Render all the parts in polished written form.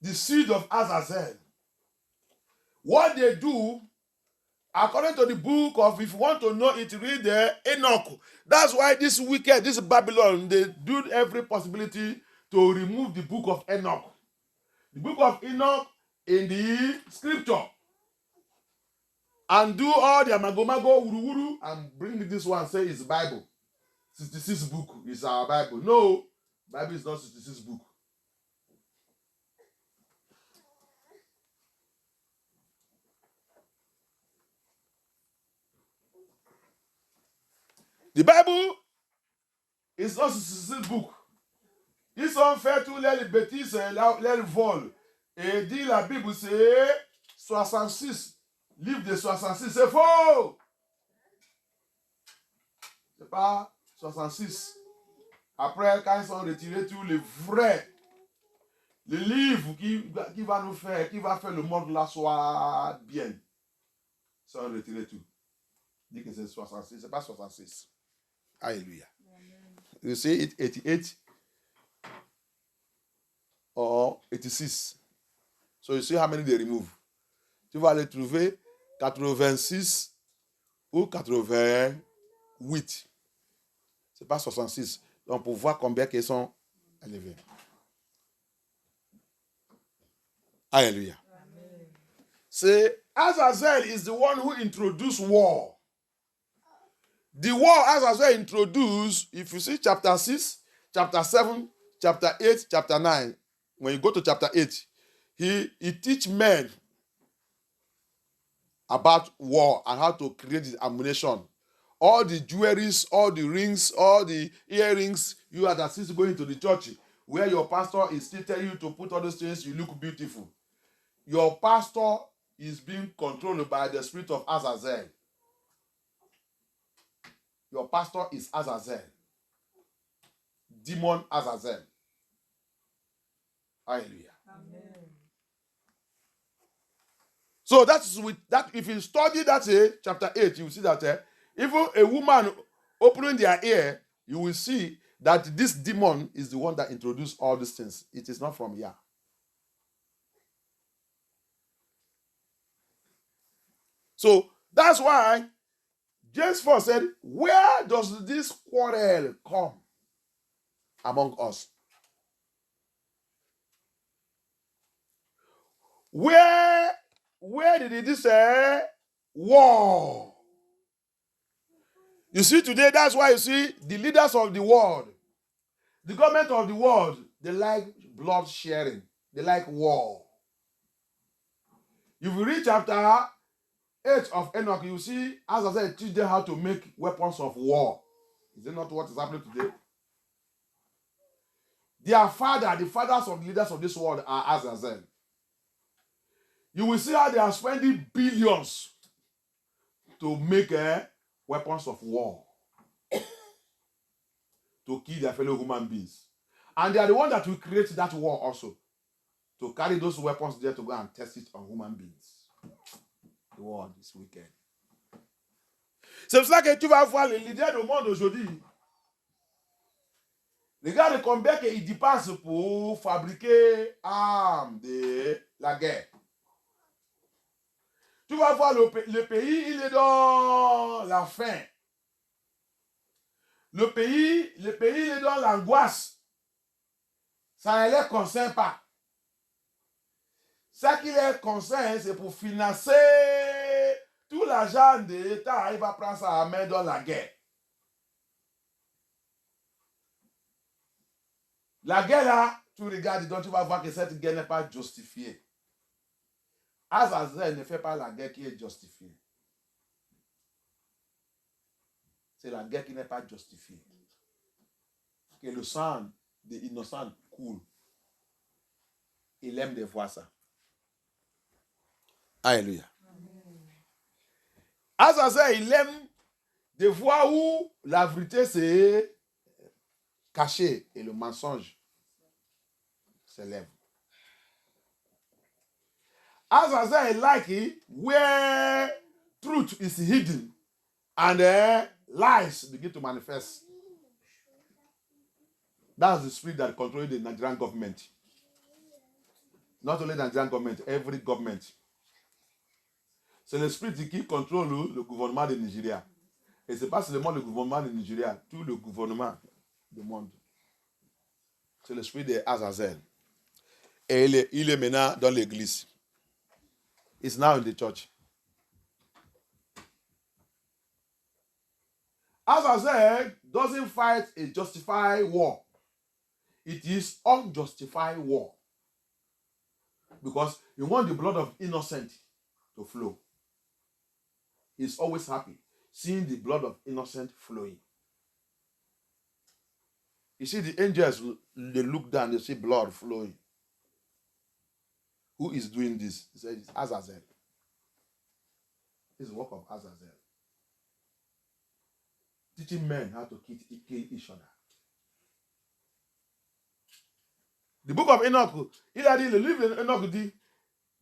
the seed of Azazel. What they do, according to the book of, if you want to know it, read the Enoch. That's why this wicked, this Babylon, they do every possibility to remove the book of Enoch. The book of Enoch in the scripture. And do all the amagomago, wuru, and bring this one, say it's Bible. 66 book is our Bible. No, Bible is not 66 book. The Bible is not 66 book. Ils ont fait tous les bêtises, leur vol. Et dit la Bible, c'est 66. Livre de 66, c'est faux. C'est pas 66. Après, quand ils ont retiré tous les vrais, le livre qui va nous faire, qui va faire le monde là soit bien, ils ont retiré tout. Dit que c'est 66, c'est pas 66. Alléluia. You see it 88 or 86. So you see how many they remove. Tu vas les trouver 86 ou 88. C'est pas 66. Donc pour voir combien ils sont élevés. Alléluia. C'est Azazel is the one who introduced war. The war Azazel introduced, if you see chapter 6, chapter 7, chapter 8, chapter 9, when you go to chapter 8, he teach men about war and how to create the ammunition. All the jewelries, all the rings, all the earrings, you are the sister going to the church where your pastor is still telling you to put all those things, you look beautiful. Your pastor is being controlled by the spirit of Azazel. Your pastor is Azazel. Demon Azazel. Hallelujah. Amen. So that's with that. If you study that chapter 8, you will see that even a woman opening their ear, you will see that this demon is the one that introduced all these things. It is not from here. So that's why James 4 said, where does this quarrel come among us? Where did this war? You see today, that's why you see the leaders of the world, the government of the world, they like blood sharing. They like war. If you read chapter 8 of Enoch, you see, as I said, teach them how to make weapons of war. Is it not what is happening today? Their father, the fathers of the leaders of this world are Azazel. You will see how they are spending billions to make weapons of war to kill their fellow human beings. And they are the ones that will create that war also, to carry those weapons there to go and test it on human beings. The world is wicked. C'est pour ça que tu vas voir les leaders du monde aujourd'hui. Regarde combien ils dépensent pour fabriquer armes de la guerre. Tu vas voir le pays, il est dans la faim. Le pays, il est dans l'angoisse. Ça ne les concerne pas. Ce qui les concerne, c'est pour financer tout l'argent de l'État. Il va prendre ça à main dans la guerre. La guerre là, tu regardes, donc tu vas voir que cette guerre n'est pas justifiée. Azazel ne fait pas la guerre qui est justifiée. C'est la guerre qui n'est pas justifiée. Que le sang des innocents coule. Il aime de voir ça. Alléluia. Azazel, il aime de voir où la vérité s'est cachée et le mensonge s'élève. Azazel like it where truth is hidden and lies begin to manifest. That's the spirit that controls the Nigerian government. Not only the Nigerian government, every government. C'est l'esprit qui contrôle le gouvernement de Nigeria. Et ce n'est pas seulement le gouvernement de Nigeria, tout le gouvernement du monde. C'est l'esprit de Azazel. Et il est maintenant dans l'église. It's now in the church. Azazel doesn't fight a justified war. It is unjustified war. Because he wants the blood of innocent to flow. He's always happy seeing the blood of innocent flowing. You see the angels, they look down, they see blood flowing. Who is doing this? He said it's Azazel. It's the work of Azazel. Teaching men how to kill each other. The book of Enoch, il a dit, le livre d'Enoch dit,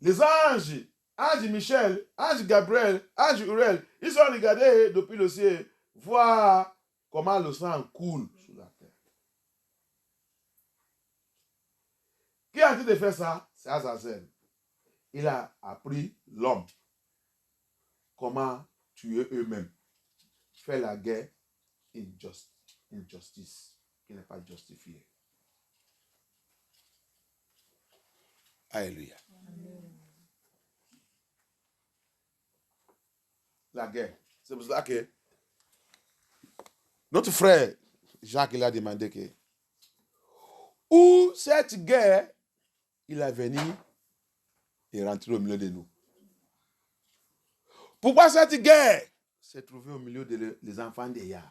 les anges, ange Michel, ange Gabriel, ange Uriel, ils sont regardés depuis le ciel, voir comment le sang coule sur la terre. Qui a dit de faire ça? C'est Azazel. Il a appris l'homme comment tuer eux-mêmes, faire la guerre injustice, qui n'est pas justifiée. Alléluia. La guerre. C'est pour ça que notre frère Jacques il a demandé que où cette guerre il est venu et rentré au milieu de nous. Pourquoi cette guerre s'est trouvée au milieu des enfants d'Éa?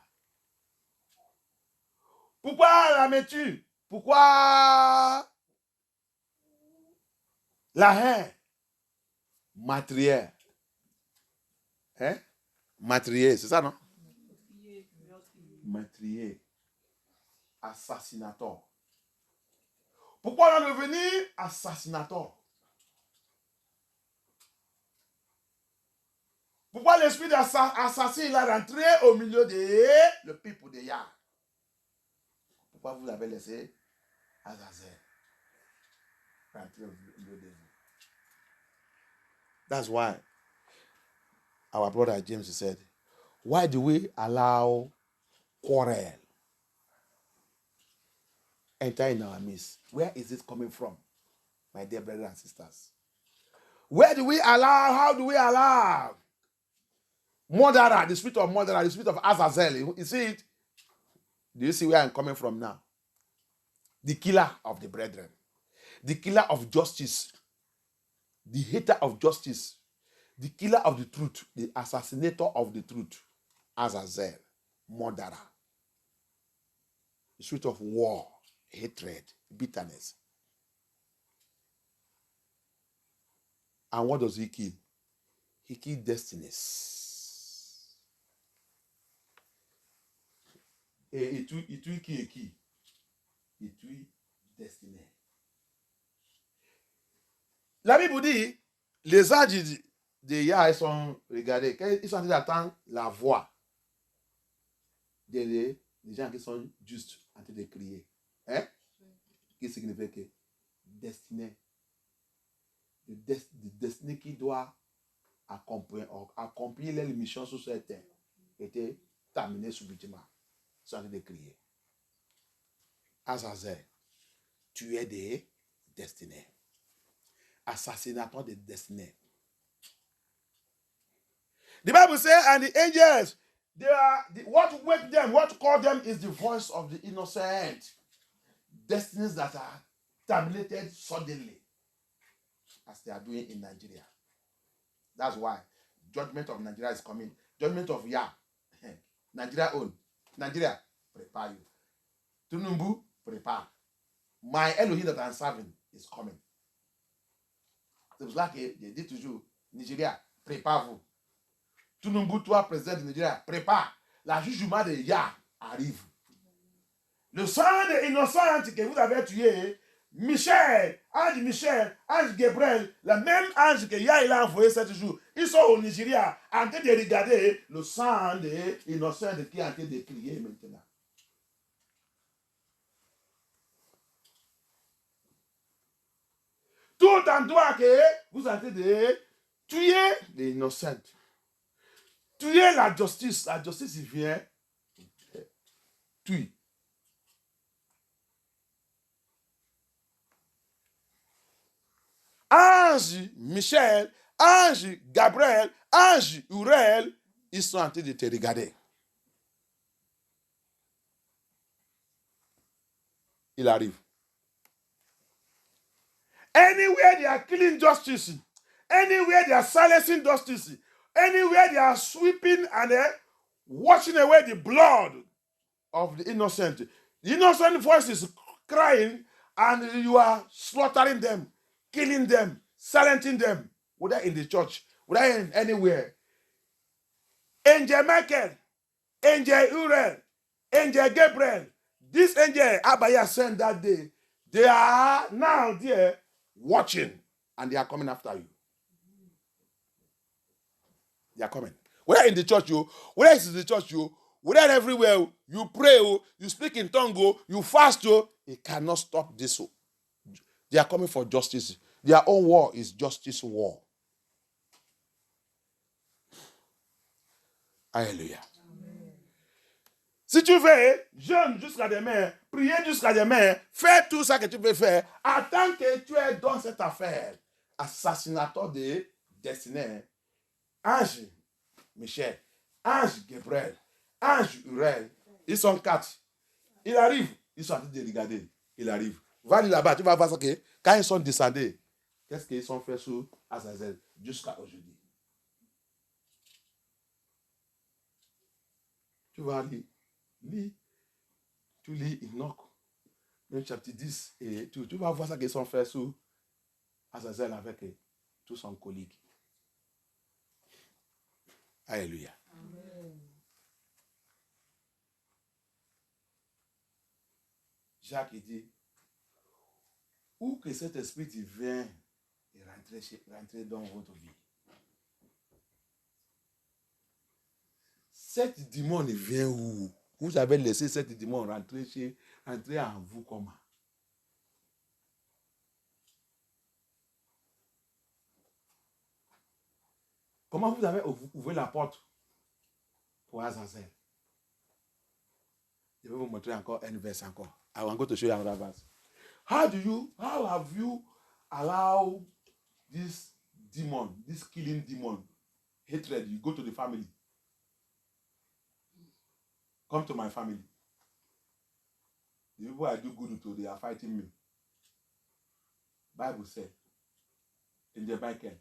Pourquoi la mets-tu? Pourquoi la haine matérielle? Hein? Matériel, c'est ça, non? Matériel. Assassinator. Pourquoi on est devenu assassinator? Pourquoi l'esprit d'assassin il est rentré au milieu de le peuple de Yah? Pourquoi vous avez laissé Azazel rentrer au milieu de vous? That's why our brother James said, why do we allow quarrel enter in our midst? Where is this coming from, my dear brothers and sisters? Where do we allow, how do we allow murderer, the spirit of murderer, the spirit of Azazel? You see it? Do you see where I'm coming from now? The killer of the brethren, the killer of justice, the hater of justice, the killer of the truth, the assassinator of the truth, Azazel, murderer, the spirit of war, hatred, bitterness. And what does he kill? He kills destinies. Et il tue qui est qui? Il tue destinée. La Bible dit, les âges de Yah, ils sont, regardez, ils sont en train d'attendre la voix des gens qui sont justes en train de crier. Hein? Qui signifie que destinée. Le destinée qui doit accomplir les missions sur cette terre était terminée subitement. Ils sont en train de crier. Azazel, tu es des destinées. Assassinateur des destinées. The Bible says, and the angels, they are what wake them, what call them is the voice of the innocent. Destinies that are terminated suddenly, as they are doing in Nigeria. That's why judgment of Nigeria is coming. Judgment of Yah. Nigeria own. Nigeria, prepare you. Tinubu, prepare. My Elohim that I'm serving is coming. C'est pour cela que je dis toujours, Nigeria, prépare-vous. Tinubu, toi, président de Nigeria, prépare. Le jugement de Yah arrive. Le sang des innocents que vous avez tué, Michel, ange Gabriel, le même ange que Yah il a envoyé 7 jours, ils sont au Nigeria en train de regarder le sang des innocents qui est en train de crier maintenant. Tout endroit que vous êtes de tuer les innocents. Tuer la justice. La justice, il vient tuer. Ange Michel, ange Gabriel, ange Uriel, ils sont en train de te regarder. Il arrive. Anywhere they are killing justice, anywhere they are silencing justice, anywhere they are sweeping and washing away the blood of the innocent voice is crying, and you are slaughtering them, killing them, silencing them, whether in the church, whether in anywhere. Angel Michael, Angel Uriel, Angel Gabriel, this angel Abaya sent that day, they are now there watching, and they are coming after you. They are coming. Whether in the church, whether it's in the church, whether everywhere, you pray, you speak in tongue, you fast, it cannot stop this. They are coming for justice. Their own war is justice war. Alléluia. Amen. Si tu veux, jeûne jusqu'à demain, prier jusqu'à demain, fais tout ça que tu peux faire, attends que tu es dans cette affaire. Assassinateur de destinée. Ange Michel, ange Gabriel, ange Uriel, ils sont 4. Il arrive, ils sont en train de regarder. Il arrive. Va aller là-bas, tu vas voir ça que quand ils sont descendus, qu'est-ce qu'ils sont fait sur Azazel jusqu'à aujourd'hui. Tu vas lire. Tu lis Enoch, le chapitre 10, et tu vas voir ça qu'ils sont fait sur Azazel avec tout son collègue. Alléluia. Amen. Jacques dit, où que cet esprit vient et rentrer dans votre vie. Cet démon vient où? Vous avez laissé cet démon rentrer en vous comment? Comment vous avez ouvert la porte pour Azazel? Je vais vous montrer encore un verset encore. I want to show you another verse. How have you allowed this demon, this killing demon, hatred? You go to the family. Come to my family. The people I do good to, they are fighting me. Bible said, in the Michael,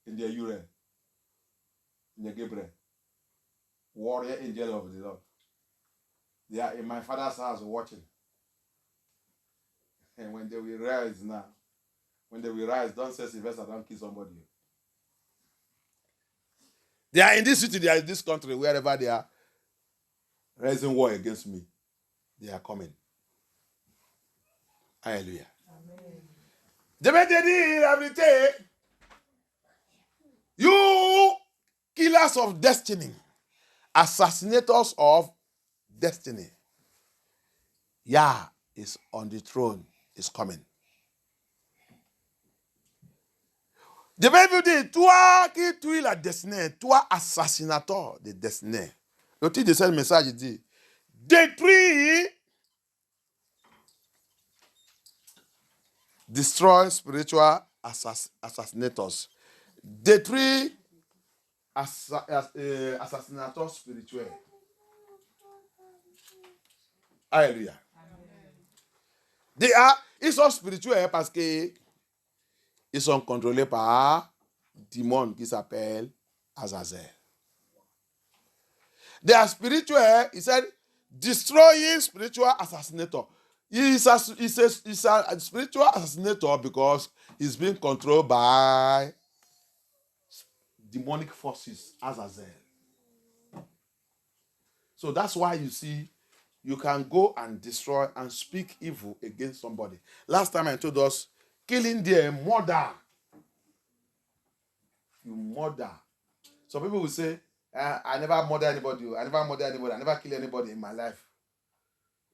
in the Uriel, in the Gabriel, warrior angel of the Lord. They are in my father's house watching. And when they will rise now, don't say Sylvester, don't kill somebody. They are in this city, they are in this country, wherever they are raising war against me. They are coming. Hallelujah. Amen. You killers of destiny, assassinators of destiny. Yah is on the throne, is coming. The Bible dit, toi qui tues la destinée, toi assassinateur de destinée. Le titre de ce message dit, détruis, destroy spiritual assassinators. Détruis assassinateurs spirituels. Alléluia. Ils sont spirituels parce que ils sont contrôlés par un démon qui s'appelle Azazel. They are spiritual. He said, destroying spiritual assassinator. He's a spiritual assassinator because he's being controlled by demonic forces, Azazel. So that's why you see, you can go and destroy and speak evil against somebody. Last time I told us, killing their murder. You murder. Some people will say, I never murder anybody. I never kill anybody in my life.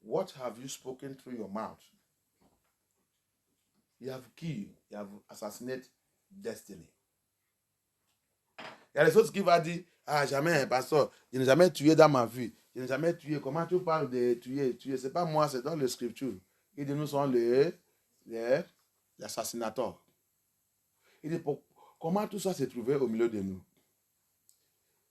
What have you spoken through your mouth? You have killed, you have assassinated destiny. Il y a les autres qui vont dire, ah, jamais, pasteur, je n'ai jamais tué dans ma vie. Je n'ai jamais tué. Comment tu parles de tuer? Tuer, c'est pas moi, c'est dans les scriptures. Il dit, nous sommes les assassinateurs. Il dit, comment tout ça s'est trouvé au milieu de nous?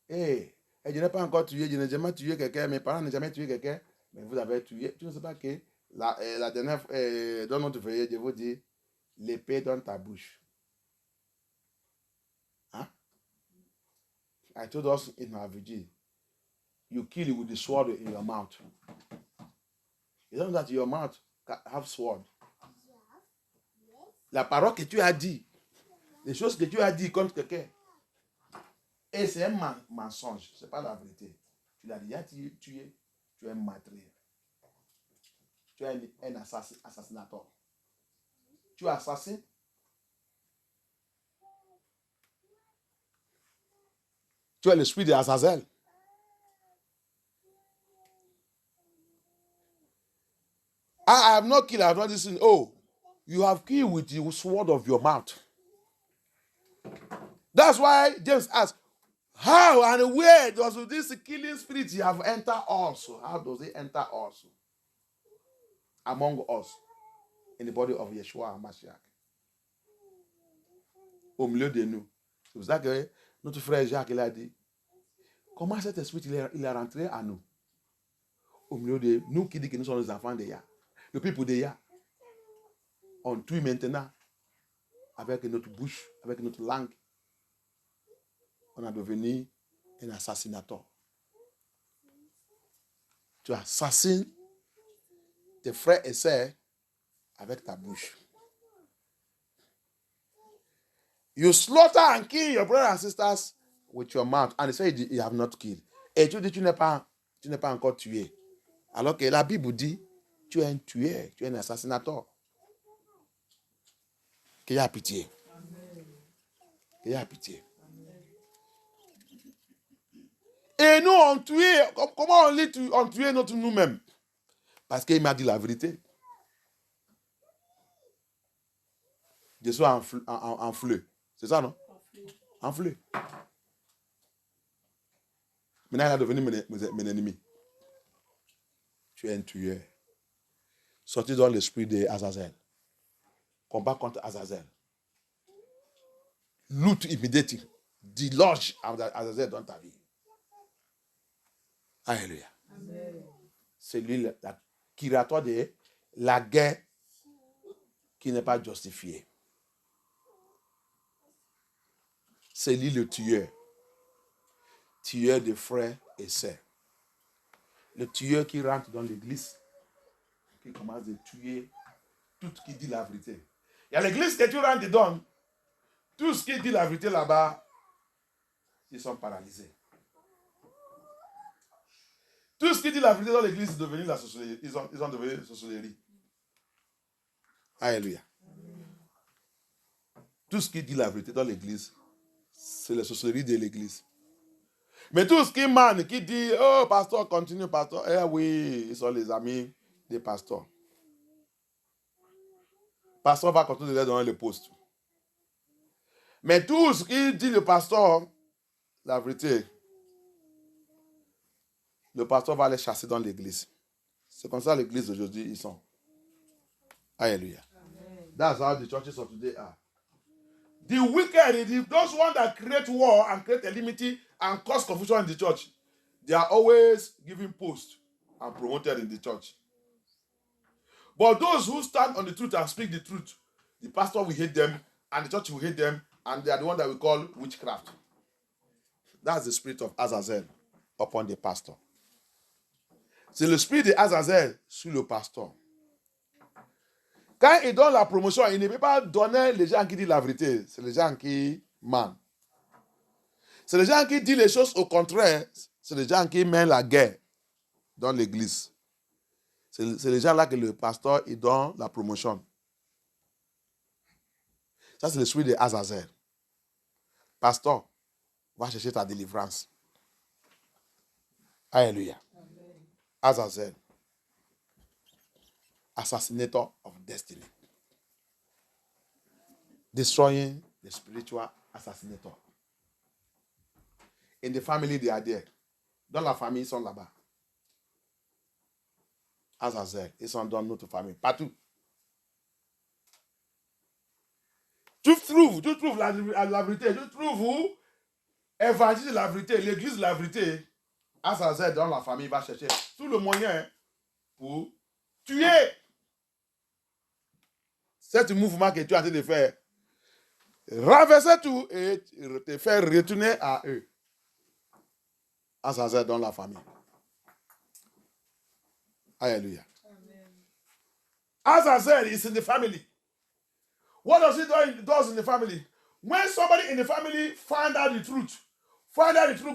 Et je n'ai pas encore tué, je n'ai jamais tué quelqu'un, mes parents n'ont jamais tué quelqu'un, mais vous avez tué. Tu ne sais pas que la dernière fois, dans notre veillée, je vous dis, l'épée dans ta bouche. Hein? I told us in our vigil, you kill it with the sword in your mouth. You don't know that your mouth have sword. La parole que tu as dit, les choses que tu as dit contre quelqu'un, et c'est un mensonge, ce n'est pas la vérité. Tu l'as déjà tué, tu es un meurtrier. Tu es un assassinateur. Tu assassines. Tu es l'esprit de Azazel. I have not killed, I have not listened. Oh, you have killed with the sword of your mouth. That's why James asked, how and where does this killing spirit have entered also? How does it enter also? Among us, in the body of Yeshua HaMashiach. Au milieu de nous. C'est pour ça que notre frère Jacques il a dit, comment cet esprit il est rentré à nous? Au milieu de nous qui dit que nous sommes les enfants de Yah. Le peuple de Yah. On tue maintenant avec notre bouche, avec notre langue. On a devenu un assassinateur. Tu assassines tes frères et sœurs avec ta bouche. You slaughter and kill your brothers and sisters with your mouth. And they say you have not killed. Et tu dis tu n'es pas encore tué. Alors que la Bible dit, tu es un tueur, tu es un assassinateur. Qu'il y a pitié. Qu'il y a pitié. Et nous, on tuait. Comment on tuait nous-mêmes? Parce qu'il m'a dit la vérité. Je suis en fleu. C'est ça, non? En fleu. Maintenant, il est devenu mon ennemi. Tu es un tueur. Sorti dans l'esprit de Azazel. Combat contre Azazel. Lutte immédiate. Déloge Azazel dans ta vie. Alléluia. C'est lui qui raconte de la guerre qui n'est pas justifiée. C'est lui le tueur. Tueur de frères et sœurs. Le tueur qui rentre dans l'église, qui commence à tuer tout ce qui dit la vérité. Il y a l'église que tu rentres dedans, tout ce qui dit la vérité là-bas, ils sont paralysés. Tout ce qui dit la vérité dans l'église est devenu la sorcellerie. Ils ont devenu la sorcellerie. Alléluia. Tout ce qui dit la vérité dans l'église, c'est la sorcellerie de l'église. Mais tout ce qui mène, qui dit, oh, pasteur, continue, pasteur. Eh oui, ils sont les amis des pasteurs. Pasteur va continuer de donner le poste. Mais tout ce qui dit le pasteur, la vérité, le pasteur va les chasser dans l'église. C'est comme ça l'église d'aujourd'hui, ils sont. Alléluia. That's how the churches of today are. The wicked, those ones that create war and create enmity and cause confusion in the church, they are always giving posts and promoted in the church. But those who stand on the truth and speak the truth, the pastor will hate them, and the church will hate them, and they are the one that we call witchcraft. That's the spirit of Azazel upon the pastor. C'est le spirit de Azazel sur le pasteur. Quand il donne la promotion, il ne peut pas donner les gens qui disent la vérité. C'est les gens qui mentent. C'est les gens qui disent les choses au contraire. C'est les gens qui mènent la guerre dans l'église. C'est les gens-là que le pasteur il donne la promotion. Ça, c'est le spirit de Azazel. Pasteur, va chercher ta délivrance. Alléluia. Azazel. Assassinator of destiny. destroying the spiritual assassinator. In the family, they are there. Dans la famille, ils sont là-bas. Azazel, ils sont dans notre famille. Partout. Tu trouves la vérité. Tu trouves où évangile la vérité, l'église la vérité. Azazel, dans la famille, va chercher tout le moyen pour tuer. C'est un mouvement que tu es en train de faire. Renverser tout et te faire retourner à eux. Azazel dans la famille. Alléluia. Azazel is in the family. What does it do in the family? When somebody in the family find out the truth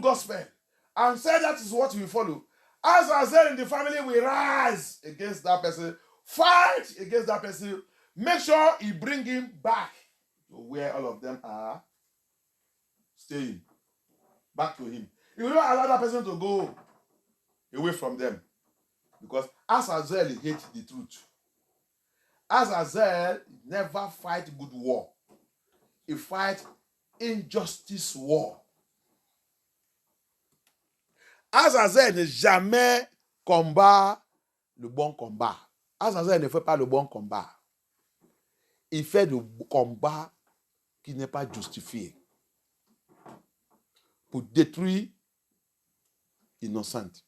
gospel, and say that is what we follow, Azazel in the family will rise against that person, fight against that person, make sure he bring him back to where all of them are staying. Back to him. He will not allow that person to go away from them. Because Azazel hates the truth. Azazel never fight good war. He fight injustice war. Azazel ne jamais combat le bon combat. Azazel ne fait pas le bon combat. Il fait le combat qui n'est pas justifié pour détruire innocent.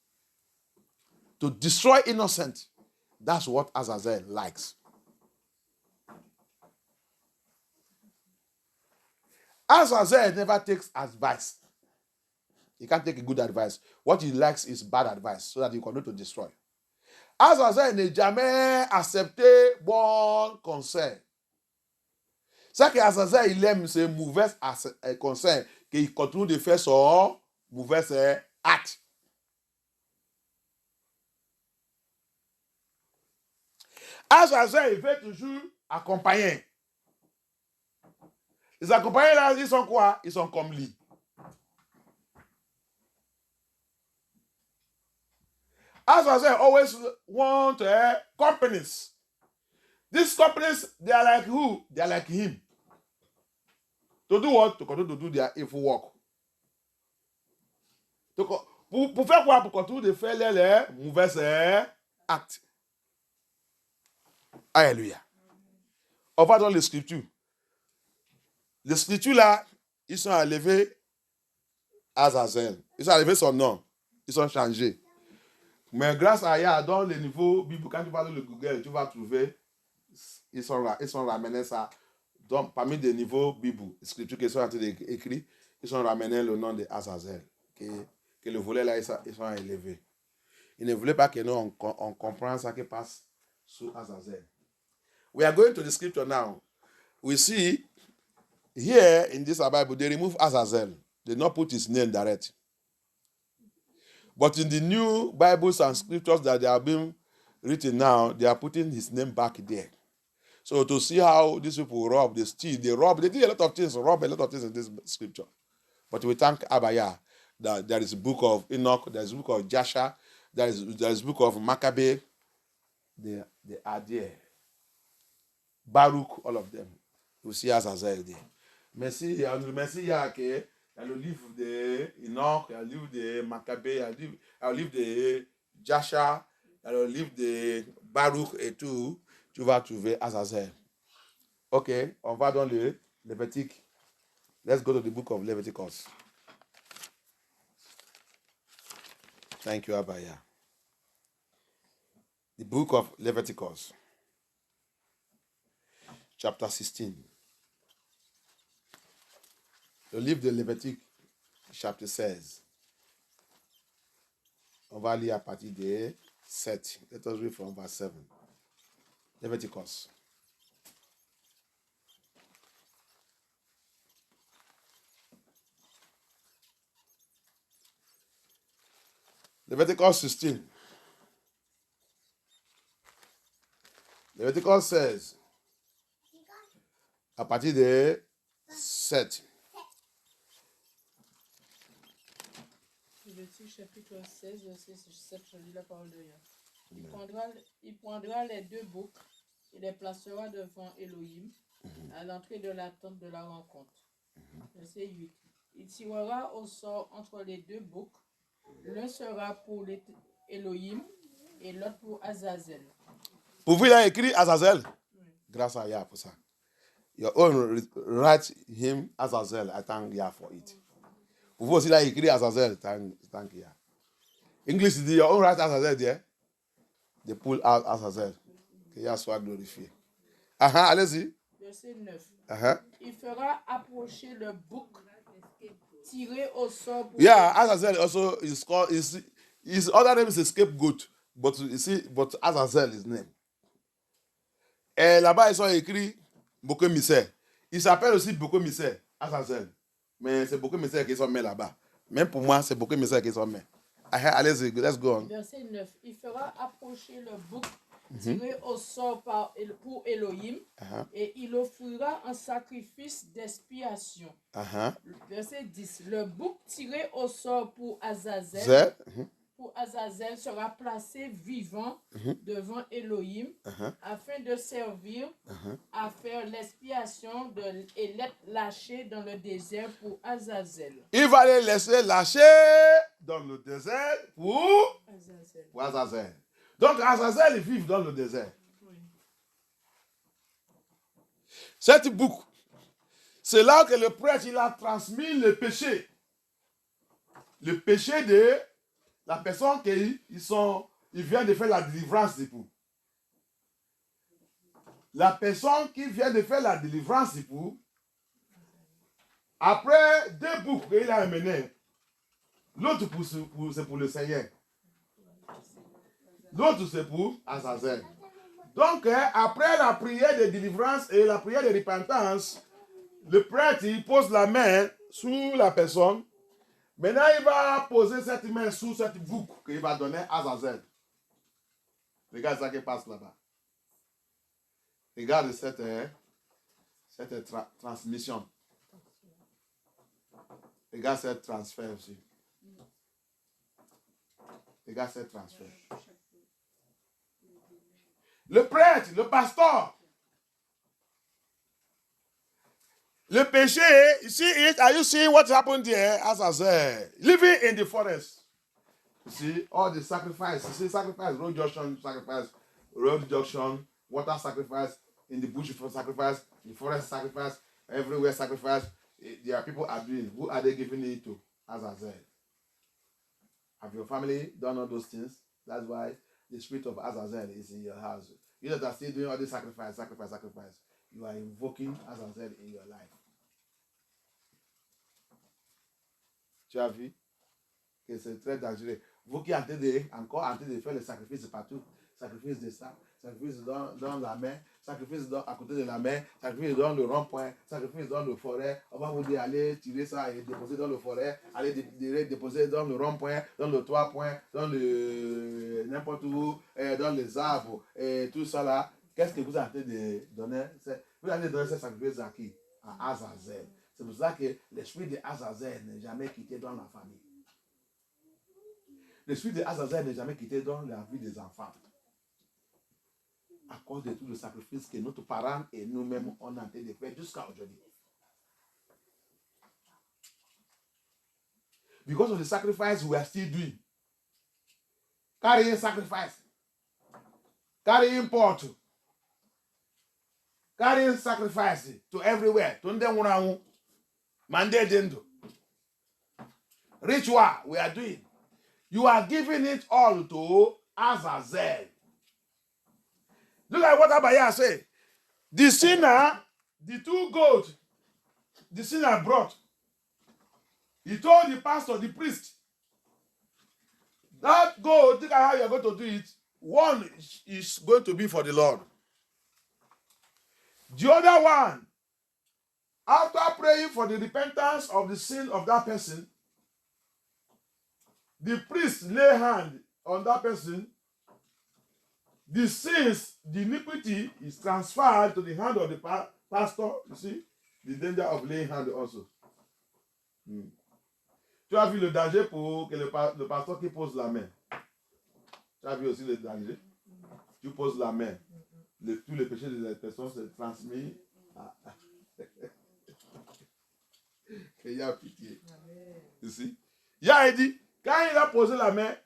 To destroy innocent. That's what Azazel likes. Azazel never takes advice. He can't take a good advice. What he likes is bad advice so that he continue to destroy. Azazel n'a jamais accepté bon conseil. C'est que Azazel, il aime ses mauvais conseils, qu'il continue de faire son mauvais acte. Azazel, il veut toujours accompagner. Les accompagnés là, ils sont quoi? Ils sont comme lui. Azazel always want companies. These companies, they are like who? They are like him. To do what? To continue to do their evil work. Pour faire quoi? Pour continuer de faire les mauvais actes. Alléluia. On va dans les scriptures. Les scriptures là, ils sont enlevés Azazel. Ils ont enlevé son nom. Ils sont changés. Mais grâce à Yah, dans le niveau Bible, quand tu vas dans le Google, tu vas trouver, ils sont ramenés ça. Donc, parmi des niveaux Bible, les scriptures qui sont en train d'écrire, ils sont ramenés le nom de Azazel. Que le volet là, ils sont élevés. Ils ne voulaient pas que nous, on comprenne ça qui passe sous Azazel. We are going to the scripture now. We see here in this Bible, they remove Azazel. They not put his name direct. But in the new Bibles and scriptures that they have been written now, they are putting his name back there. So to see how these people rob, they steal, they do a lot of things, rob a lot of things in this scripture. But we thank Abaya that there is a book of Enoch, there is a book of Jasher, there is a book of Maccabee. They are there. Baruch, all of them. You see Azazel there. Merci, Yake. Il y a le livre de Enoch, il y a le livre de Maccabée, il y a le livre de Jasher, il y a le livre de Baruch et tout. Tu vas trouver Azazel. Ok, on va dans le Lévitique. Let's go to the book of Leviticus. Thank you, Abaya. The book of Leviticus, chapter 16. Le livre de Lévitique, chapitre 16. On va lire à partir de 7. Let us read from verse 7. Leviticus. Leviticus 16. Leviticus says, à partir de 7. Lévitique chapitre 16, verset 7, je lis la parole de Dieu. Il prendra les deux boucs Il les placera devant Elohim à l'entrée de la tente de la rencontre. Verset 8. Il tirera au sort entre les deux boucs. L'un sera pour Elohim et l'autre pour Azazel. Pour vous, il a écrit Azazel. Grâce à Yah pour ça. Your own write him Azazel. I thank Yah for it. Pour vous aussi, il a écrit Azazel. Thank Yah. English dit your own write Azazel there. They pull out Azazel. Que Yah soit glorifié. Allez-y. Verset 9. Il fera approcher le bouc tiré au sort pour Azazel also is called his other name is a scapegoat. But you see, but Azazel is name. Et là-bas, ils sont écrits Boko Misère. Il s'appelle aussi Boko Misère, Azazel. Mais c'est Boko Misère qui sont mis là-bas. Même pour moi, c'est Boko Misère qui sont mis. Allez-y, let's go on. Verset 9. Il fera approcher le bouc tiré au sort pour Elohim et il offrira un sacrifice d'expiation. Verset 10. Le bouc tiré au sort pour Azazel. Pour Azazel sera placé vivant devant Elohim afin de servir à faire l'expiation et l'être lâché dans le désert pour Azazel. Il va les laisser lâcher dans le désert pour Azazel. Donc Azazel vit dans le désert. Oui. Cette boucle, c'est là que le prêtre il a transmis le péché. Le péché de la personne qui il vient de faire la délivrance d'époux. La personne qui vient de faire la délivrance d'époux, après 2 boucles qu'il a amené, l'autre c'est pour le Seigneur. L'autre c'est pour Azazel. Donc, après la prière de délivrance et la prière de repentance, le prêtre il pose la main sur la personne. Maintenant, il va poser cette main sur cette boucle qu'il va donner à Azazel. Regarde ça qui passe là-bas. Regarde cette transmission. Regarde ce transfert aussi. Regarde ce transfert. Le prêtre, le pasteur. Le péché, you see it? Are you seeing what happened there? Azazel, living in the forest. You see all the sacrifice. You see sacrifice, road junction sacrifice, water sacrifice, in the bush for sacrifice, in the forest sacrifice, everywhere sacrifice. There are people are doing. Who are they giving it to? Azazel. Have your family done all those things? That's why the spirit of Azazel is in your house. You that are still doing all this sacrifice. You are invoking Azazel in your life. Tu as vu que c'est très dangereux. Vous qui êtes encore en train de faire les sacrifices partout, sacrifice de ça, sacrifice dans la mer, sacrifice à côté de la mer, sacrifice dans le rond-point, sacrifice dans le forêt. On va vous dire allez tirer ça et déposer dans le forêt, allez déposer dans le rond-point, dans le 3-point, dans le n'importe où, dans les arbres et tout ça là. Qu'est-ce que vous êtes en train de donner? Vous allez donner ce sacrifice à qui? À Azazel. C'est pour ça que l'esprit de Azazel n'est jamais quitté dans la famille. L'esprit de Azazel n'est jamais quitté dans la vie des enfants. À cause de tout le sacrifice que notre parents et nous-mêmes on a en train de faire jusqu'à aujourd'hui. Because of the sacrifice we are still doing. Carrying sacrifice. Carrying pot. Carrying sacrifice to everywhere. Ritual we are doing. You are giving it all to Azazel. Look at what Abaya said. The sinner, the 2 goats, the sinner brought. He told the pastor, the priest, that goat, look at how you're going to do it. One is going to be for the Lord. The other one, after praying for the repentance of the sin of that person, the priest lay hand on that person. The sins, the iniquity is transferred to the hand of the pastor. You see, the danger of laying hand also. Tu as vu le danger pour que le pasteur qui pose la main. Tu as vu aussi le danger. Tu poses la main. tous les péchés des personnes se transmettent à... Il y a pitié. Ici. Il a dit, quand il a posé la main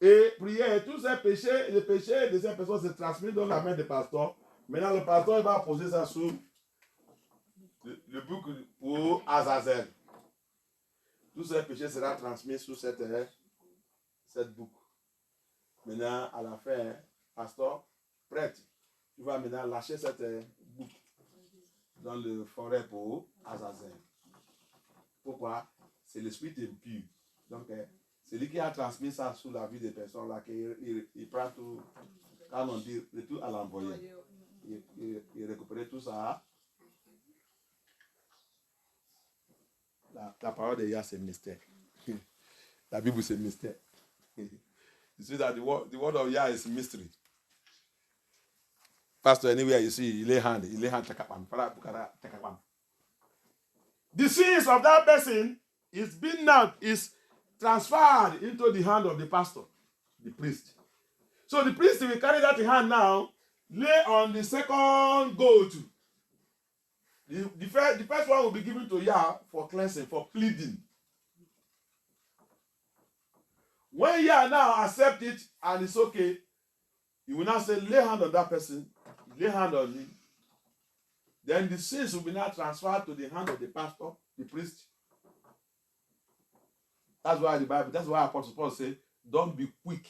et prié, tous ces péchés, les péchés de ces personnes se transmettent dans la main du pasteur. Maintenant, le pasteur il va poser ça sur le bouc pour Azazel. Tous ces péchés seront transmis sur cette boucle. Maintenant, à la fin, pasteur, prêtre, tu vas maintenant lâcher cette boucle dans le forêt pour Azazel. Pourquoi? C'est l'esprit impur. Donc, c'est lui qui a transmis ça sous la vie des personnes là, il prend tout, quand on dit le tout à l'envoyer. Il récupère tout ça. La parole de Yah, c'est mystère. La Bible, c'est mystère. You see that the word of Yah is mystery. Pastor, anywhere you see, he lay hand, the sins of that person is transferred into the hand of the pastor, the priest. So the priest will carry that hand now, lay on the second goat. The first one will be given to Yah for cleansing, for pleading. When Yah now accept it and it's okay, he will now say, lay hand on that person, lay hand on him. Then the sins will be now transferred to the hand of the pastor, the priest. That's why the Bible, that's why Apostle Paul says, don't be quick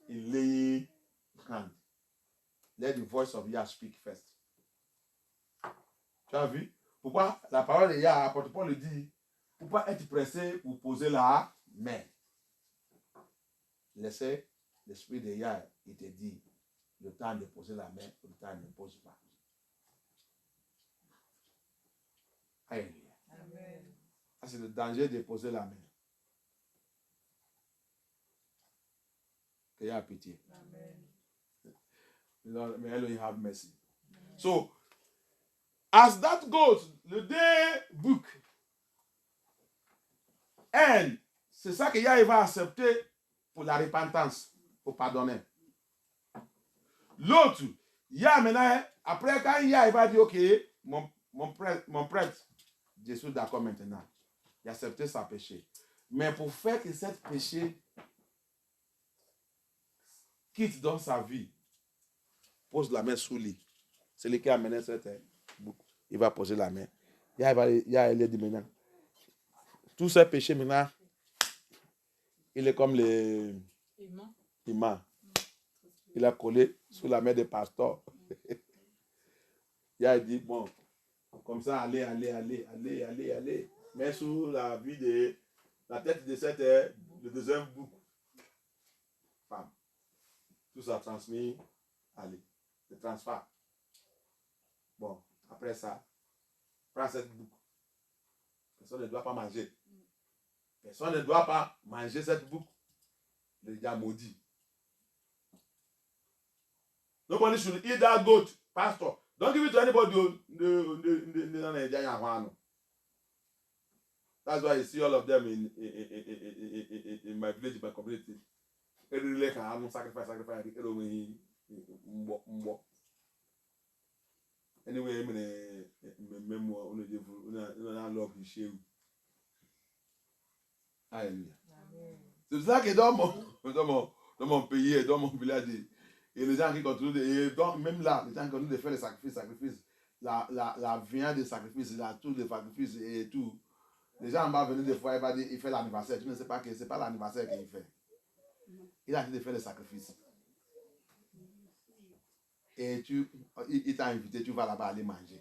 in laying hand. Let the voice of Yah speak first. Tu as vu? Pourquoi la parole de Yah, Apostle Paul le dit, pourquoi être pressé pour poser la main? Laissez l'esprit de Yah, il te dit, le temps de poser la main, le temps ne pose pas. Alléluia. C'est le danger de poser la main. Que Yah a pitié. Lord, may Elohim have mercy. So, as that goes, the day book end, c'est ça que Yah va accepter pour la repentance, pour pardonner. L'autre, Yah maintenant, après quand Yah va dire, ok, mon prêtre, je suis d'accord maintenant. Il a accepté sa péché. Mais pour faire que cette péché quitte dans sa vie, pose la main sous lui. C'est lui qui a amené cette boucle. Il va poser la main. Il a dit maintenant. Tous ces péchés maintenant, il est comme les imams. Il a collé sous la main des pasteurs. Il a dit, bon, comme ça, allez. Mais sous la vie de la tête de cette le deuxième boucle. Femme. Tout ça transmis, allez. Le transfert. Bon, après ça, prends cette boucle. Personne ne doit pas manger. Personne ne doit pas manger cette boucle. Le gars maudit. Nobody should eat that goat, pastor. Don't give it to anybody. That's why you see all of them in my village, my community. Every can sacrifice. Anyway, on love his shame. Alléluia. C'est ça que dans mon pays, dans mon village, et les gens qui continuent, même là, les gens qui continuent de faire les sacrifices, la viande des sacrifices, tout les sacrifices et tout. Les gens vont venir des fois, il fait l'anniversaire. Tu ne sais pas que ce n'est pas l'anniversaire qu'il fait. Il a dit de faire les sacrifices. Et il t'a invité, tu vas là-bas aller manger.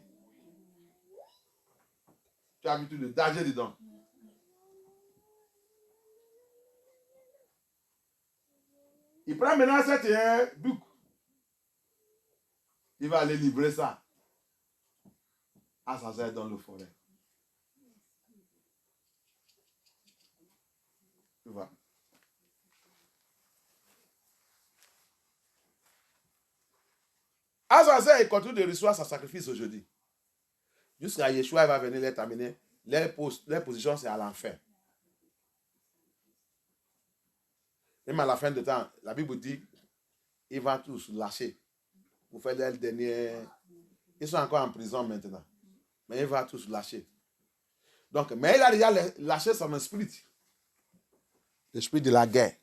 Tu as vu tout le danger dedans. Il prend maintenant cette boucle. Il va aller livrer ça à Azazel dans le forêt. Tu vois. Azazel continue de recevoir sa sacrifice aujourd'hui. Jusqu'à Yeshua, il va venir les terminer. Leur position, c'est à l'enfer. Même à la fin de temps, la Bible dit, ils vont tous lâcher. pour faire le dernier. Ils sont encore en prison maintenant. Mais il va tous lâcher. Donc, mais il a déjà lâché son esprit. L'esprit de la guerre.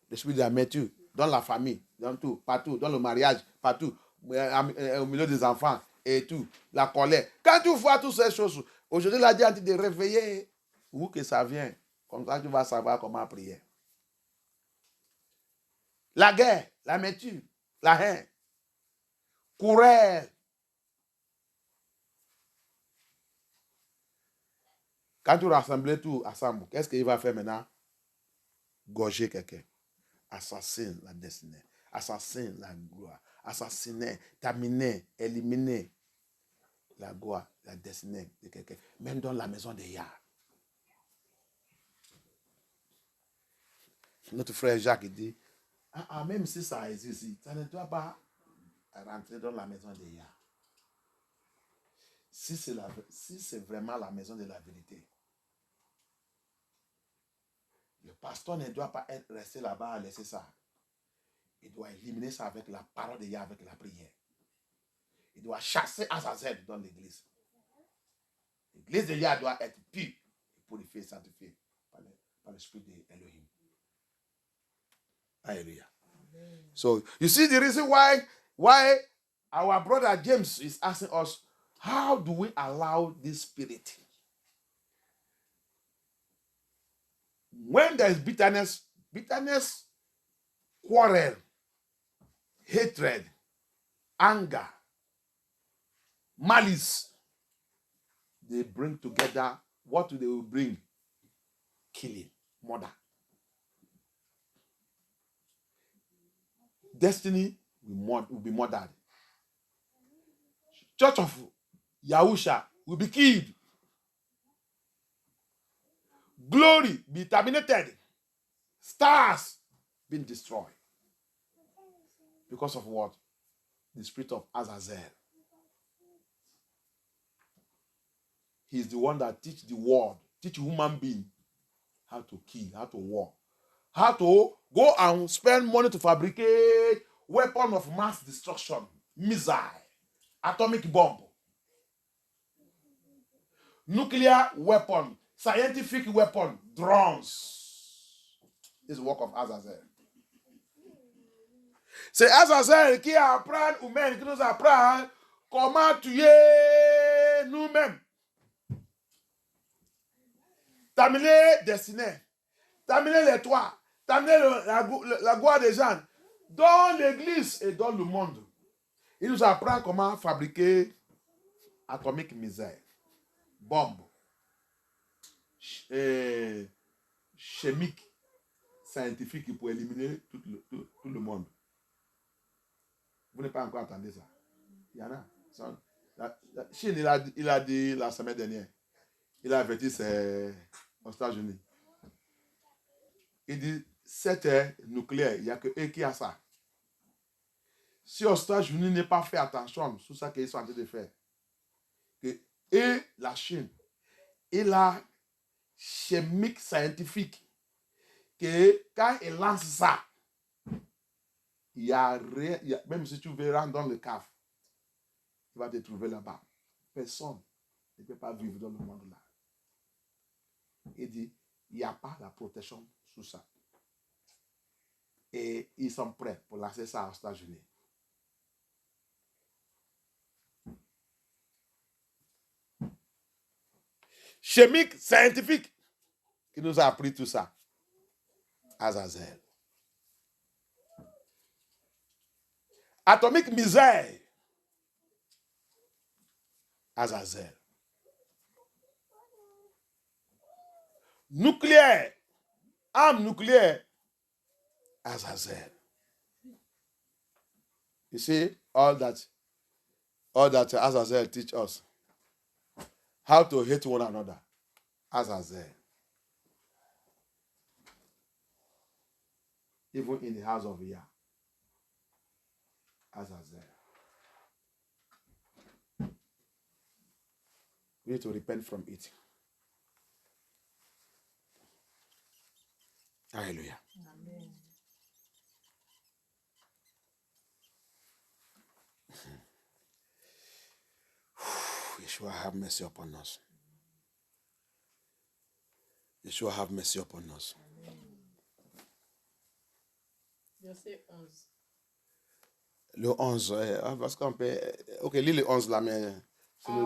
L'esprit de la méture. Dans la famille. Dans tout. Partout. Dans le mariage. Partout. Au milieu des enfants. Et tout. La colère. Quand tu vois toutes ces choses, aujourd'hui, il a dit de réveiller. Où que ça vient. Comme ça, tu vas savoir comment prier. La guerre. La méture. La haine. Courir. Quand tu rassembles tout ensemble, qu'est-ce qu'il va faire maintenant? Gorger quelqu'un. Assassiner la destinée. Assassiner la gloire. Assassiner, terminer, éliminer la gloire, la destinée de quelqu'un. Même dans la maison de Yah. Notre frère Jacques dit, même si ça existe, ça ne doit pas rentrer dans la maison de Yah. Si c'est vraiment la maison de la vérité, le pasteur ne doit pas rester là-bas à laisser ça. Il doit éliminer ça avec la parole de Yah, avec la prière. Il doit chasser Azazel dans l'église. L'église de Yah doit être pure, purifiée, sanctifiée par l'esprit d'Elohim. Hallelujah. So, you see the reason why our brother James is asking us, how do we allow this spirit? When there is bitterness, quarrel, hatred, anger, malice, they bring together, what do they will bring? Killing, murder. Destiny will be murdered. Church of Yahusha will be killed. Glory be terminated. Stars being destroyed. Because of what? The spirit of Azazel. He's the one that teach the world, teach human being how to kill, how to war, how to go and spend money to fabricate weapon of mass destruction, missile, atomic bomb, nuclear weapon, scientific weapon, drones. This is the work of Azazel. C'est Azazel qui apprend aux humains, qui nous apprend comment tuer nous-mêmes. Terminer destinée, terminer les toits, terminer la gloire des gens dans l'église et dans le monde. Il nous apprend comment fabriquer atomique misère, bombe, chimique, scientifique pour éliminer tout le monde. Vous n'avez pas encore entendu ça? Il y en a. Chine, il a dit la semaine dernière, il a averti aux États-Unis. Il dit, cette nucléaire, il n'y a que eux qui a ça. Si aux États-Unis n'est pas fait attention sur ça qu'ils sont en train de faire, et la Chine, et la chimique scientifique, que quand il lance ça, il y a rien, même si tu veux rentrer dans le cave, tu vas te trouver là-bas. Personne ne peut pas vivre dans le monde là. Il dit, il n'y a pas la protection sous ça. Et ils sont prêts pour lancer ça aux États-Unis. Chimique, scientifique, qui nous a appris tout ça. Azazel. Atomique misère. Azazel. Nucléaire. Arme nucléaire. Azazel. You see, all that Azazel teach us. How to hate one another. Azazel. Even in the house of Yah. Azazel. We need to repent from it. Hallelujah. Amen. Yeshua, have mercy upon us. Yeshua, have mercy upon us. Verset 11. Le 11, parce qu'on peut... Ok, lis le 11 là, mais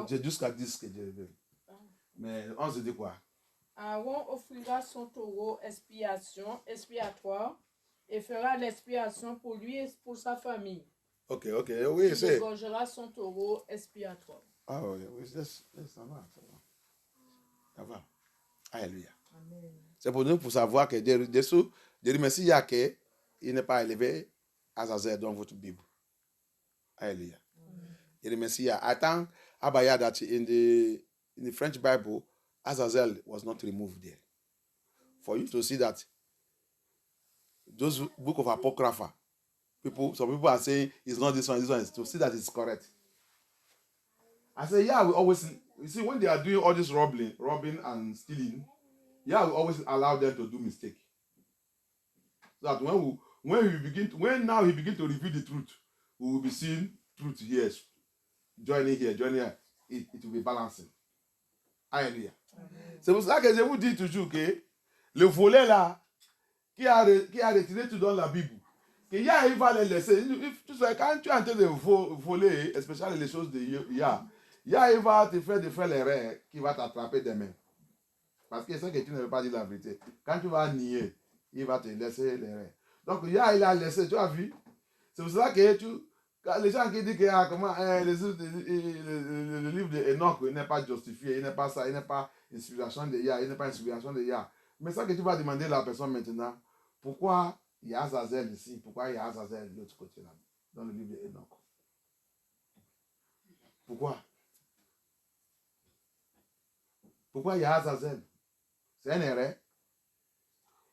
c'est jusqu'à 10 que j'ai vu. Mais le 11, dit quoi? Aaron offrira son taureau expiatoire et fera l'expiation pour lui et pour sa famille. Ok, oui, c'est... Il égorgera son taureau expiatoire. Ah oui, ça va. Ça va. Alléluia. Amen. C'est pour nous pour savoir que dessous, de Messie Yake, il n'est pas élevé Azazel dans votre Bible. Alléluia. The Messiah. I think Abaya that in the French Bible, Azazel was not removed there. For you to see that those book of Apocrypha, some people are saying it's not this one is to see that it's correct. I say, yeah, we always, you see, when they are doing all this robbing and stealing, yeah, we always allow them to do mistake. So that when now he begin to reveal the truth, we will be seeing truth here, joining here, it will be balancing. Alléluia. C'est pour ça que je vous dis toujours que le volet là, qui a retiré tout dans la Bible, que Yah il va les laisser. Quand tu es en train de voler, especially les choses de Yah, Yah il va te faire l'erreur qui va t'attraper des mains. Parce qu'il sait que tu ne veux pas dire la vérité. Quand tu vas nier, il va te laisser l'erreur. Donc Yah il a laissé, tu as vu? C'est pour ça que les gens qui disent que le livre d'Enoch n'est pas justifié, il n'est pas ça, il n'est pas inspiration de Yah, il n'est pas inspiration de Yah. Mais ça que tu vas demander à la personne maintenant, pourquoi il y a Azazel ici, pourquoi il y a Azazel de l'autre côté là, dans le livre d'Enoch? Pourquoi il y a Azazel? C'est un erreur.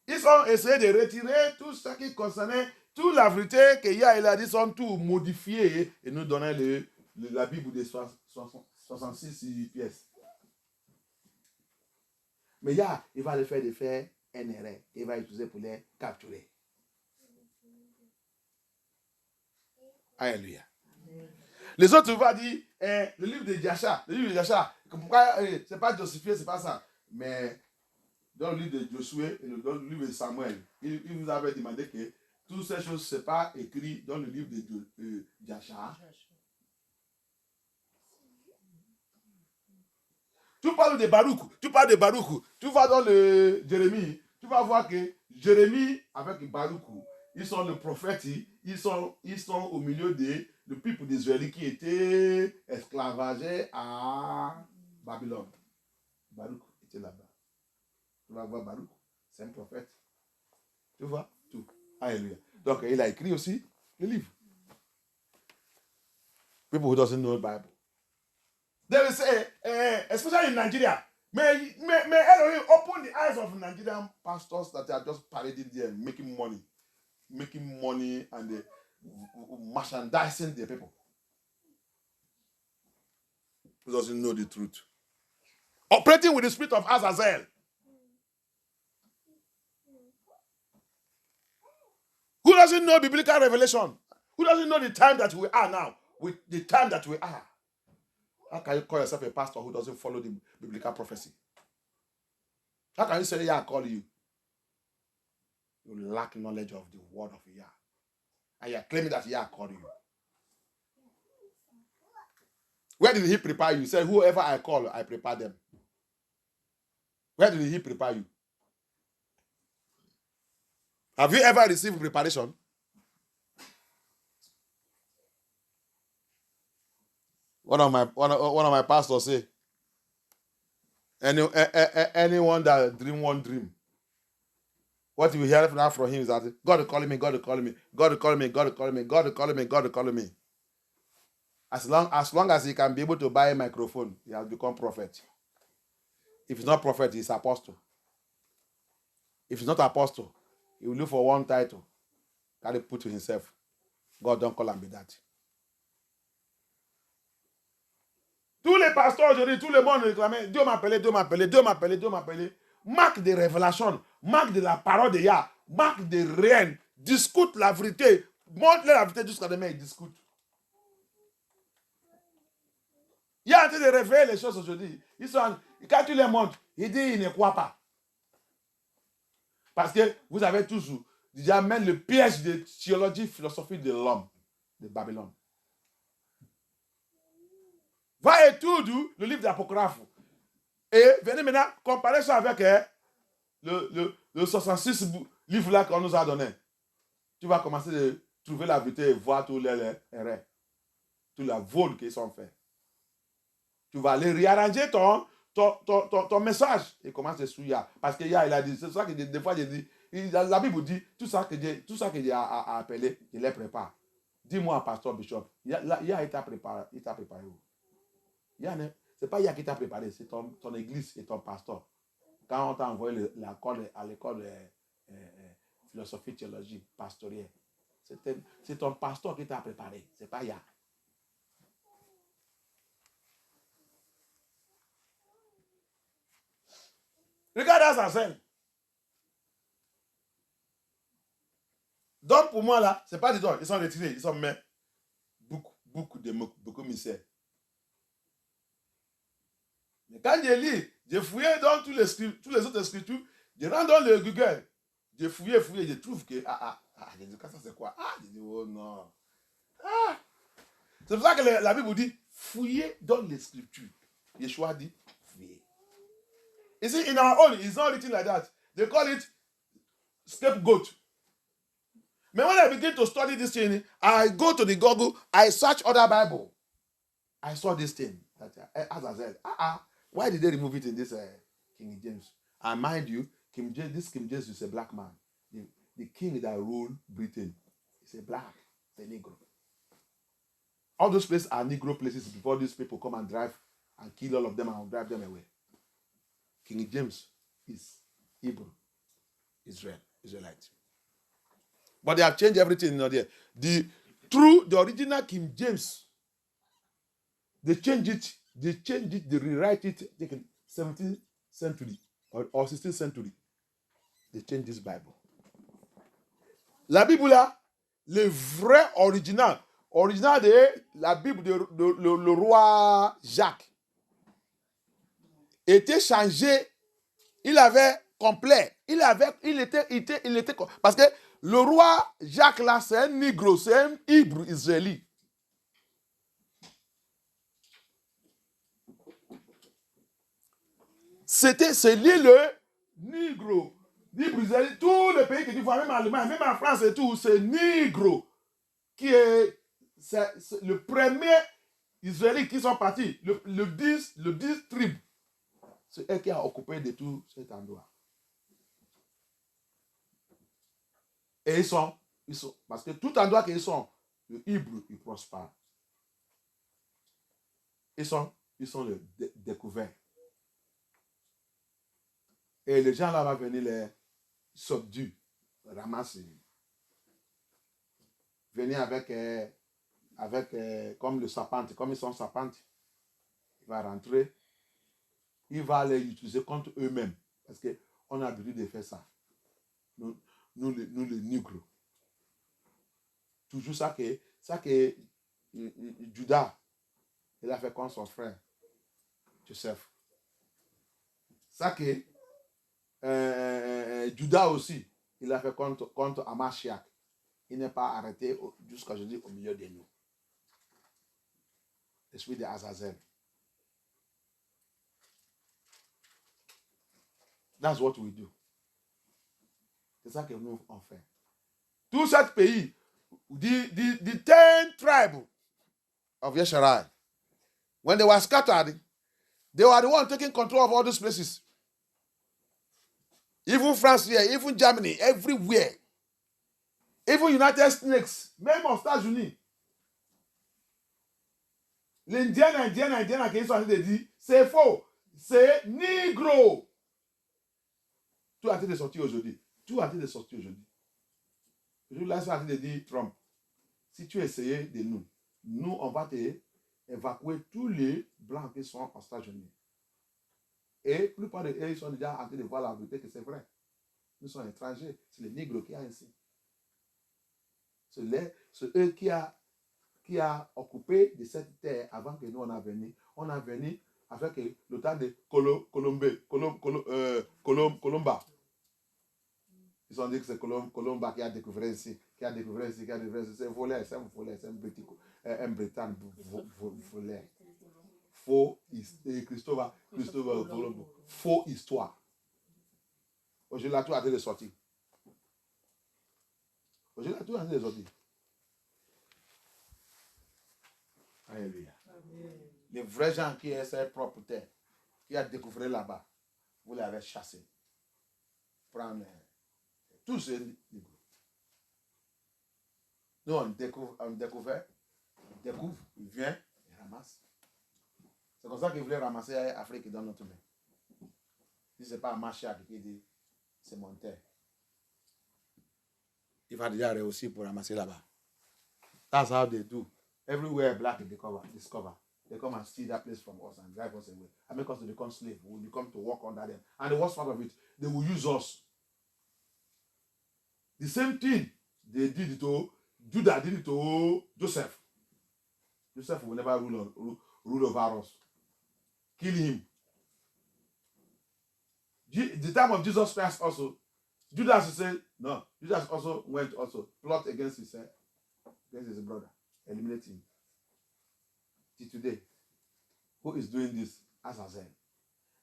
Ils ont essayé de retirer tout ce qui concernait toute la vérité que Yah il a dit, sont tout modifiés et nous donner la Bible de 66 pièces. Mais Yah, il va le faire de faire un erreur. Il va utiliser pour les capturer. Alléluia. Les autres vont dire, le livre de Jasha, pourquoi c'est pas justifié, c'est pas ça. Mais dans le livre de Josué et dans le livre de Samuel, il vous avait demandé que toutes ces choses, ce n'est pas écrit dans le livre de Jasha. Tu parles de Baruch, tu vas dans le Jérémie, tu vas voir que Jérémie avec Baruch, ils sont le prophète, ils sont au milieu du peuple d'Israël qui était esclavagé à Babylone. Baruch était là-bas. Tu vas voir Baruch, c'est un prophète. Tu vois tout. Alléluia. Donc il a écrit aussi le livre. People who doesn't know the Bible. They will say, especially in Nigeria, may Elohim open the eyes of Nigerian pastors that are just parading there, making money and merchandising the people. Who doesn't know the truth. Operating with the spirit of Azazel. Who doesn't know biblical revelation? Who doesn't know the time that we are now? With the time that we are. How can you call yourself a pastor who doesn't follow the biblical prophecy? How can you say, Yah call you? You lack knowledge of the word of Yah. And you are claiming that Yah called you. Where did he prepare you? He said, whoever I call, I prepare them. Where did he prepare you? Have you ever received preparation? One of my pastors say, anyone that dream one dream, what you hear from him is that God is calling me, God is calling me, God is calling me, God is calling me, God is calling me, God is calling me. As long as he can be able to buy a microphone, he has become prophet. If he's not prophet, he's apostle. If he's not apostle, he will look for one title that he put to himself. God don't call and be that. Tous les pasteurs aujourd'hui, tout le monde réclamait, Dieu m'appelait, Dieu m'appelait, Dieu m'appelait, Dieu m'appelait. Marque des révélations, marque de la parole de Yah, marque des réels, discute la vérité, montre la vérité jusqu'à demain, ils discutent. Il est en train de révéler les choses aujourd'hui. Quand tu les montres, il dit il ne croit pas. Parce que vous avez toujours déjà même le piège de théologie philosophique de l'homme, de Babylone. Va étudier le livre d'Apocryphe. Et venez maintenant comparer ça avec le 66 livre là qu'on nous a donné. Tu vas commencer à trouver la vérité et voir tous les erreurs, tous les vols qui sont faits. Tu vas aller réarranger ton message et commence à souiller. Parce qu'il a dit, c'est ça que des fois j'ai dit, la Bible dit, tout ça que Dieu a appelé, il les prépare. Dis-moi, pasteur Bishop, il t'a préparé. C'est pas il qui t'a préparé, c'est ton église et ton pasteur. Quand on t'a envoyé à l'école de philosophie, théologie, pastorielle, c'est ton pasteur qui t'a préparé, c'est pas Yah. Regarde Azazel. Donc pour moi là, c'est pas des dons, ils sont retirés, ils sont mais beaucoup mystères. Mais quand je lis, je fouillé dans tous les autres scriptures, je rentre dans le Google, je fouillé, je trouve que je dis, ça c'est quoi? Je dis, oh non. C'est pour ça que la Bible dit, fouillez dans les scriptures. Yeshua dit, fouillez. You see, in our own, it's not written like that. They call it scapegoat. But when I begin to study this thing, I go to the Google, I search other Bible. I saw this thing. As I said, why did they remove it in this King James? And mind you, this King James is a black man. The king that ruled Britain is a black, a Negro. All those places are Negro places before these people come and drive and kill all of them and drive them away. King James is Hebrew, Israelite. But they have changed everything in there. The original King James, they changed it, they rewrite it in 17th century or 16th century. They changed this Bible. La Bible là, le vrai original de la Bible de le roi Jacques était changé. Il avait complet. Il était parce que le roi Jacques là, c'est un négro, c'est un hébreu israélite. C'est lui le négro. Négro israélite. Tous les pays que tu vois, même en Allemagne, même en France et tout, c'est négro qui est, c'est le premier israélite qui sont partis. Le 10 tribus. C'est eux qui ont occupé de tout cet endroit. Et ils sont, parce que tout endroit qu'ils sont, le Hébreu, il prospère. Ils sont découverts. Et les gens là vont venir les subduer, ramasser. Venir avec comme le sapante, comme ils sont sapantes. Il va rentrer. Il va les utiliser contre eux-mêmes. Parce qu'on a l'habitude de faire ça. Nous les négros. Toujours ça que Judas, il a fait contre son frère, Joseph. Ça que Judas aussi, il a fait contre Amashiach. Il n'est pas arrêté jusqu'à aujourd'hui au milieu de nous. L'esprit de Azazel. That's what we do. C'est ça que nous on fait. Tout ce pays, the 10 tribes of Yesharai, when they were scattered, they were the ones taking control of all those places. Even France here, even Germany, everywhere. Even United States, même aux États-Unis. L'Indien qui sont en train de dire, c'est faux, c'est négro. Tout a été sorti aujourd'hui. Aujourd'hui, là, ils sont en train de dire, Trump, si tu essayais de nous, on va évacuer tous les blancs qui sont aux États-Unis. Et la plupart d'eux, ils sont déjà en train de voir la vérité que c'est vrai. Nous sommes étrangers. C'est les négros qui a ici. C'est eux qui a occupé de cette terre avant que nous on a venu. on a venu avec le temps de Colomba. Ils ont dit que c'est Colomba qui a découvert ici, qui a découvert ici. C'est volé, c'est un volé, c'est un Britannique volé. Faux, Christophe Colombo. Faux histoire. Aujourd'hui, là, tout a été sorti. Aujourd'hui, là, tout a été sorti. Alléluia. Les vrais gens qui ont cette propre terre, qui a découvert là-bas, vous les avez chassés. Prendre tous ces livres. Nous, on découvre, il vient, il ramasse. C'est comme ça qu'il voulait ramasser l'Afrique dans notre main. Si ce n'est pas un marché qui dit, c'est mon terre. Il va déjà réussir pour ramasser là-bas. That's how they do. Everywhere black is discover. They come and steal that place from us and drive us away and make us to become slaves. We will become to work under them. And the worst part of it, they will use us. The same thing they did to Judah, did it to Joseph. Joseph will never rule over us. Kill him. The time of Jesus Christ also, Judas said, no, Judas also went also plot against his brother, eliminate him. Till today, who is doing this? Azazel.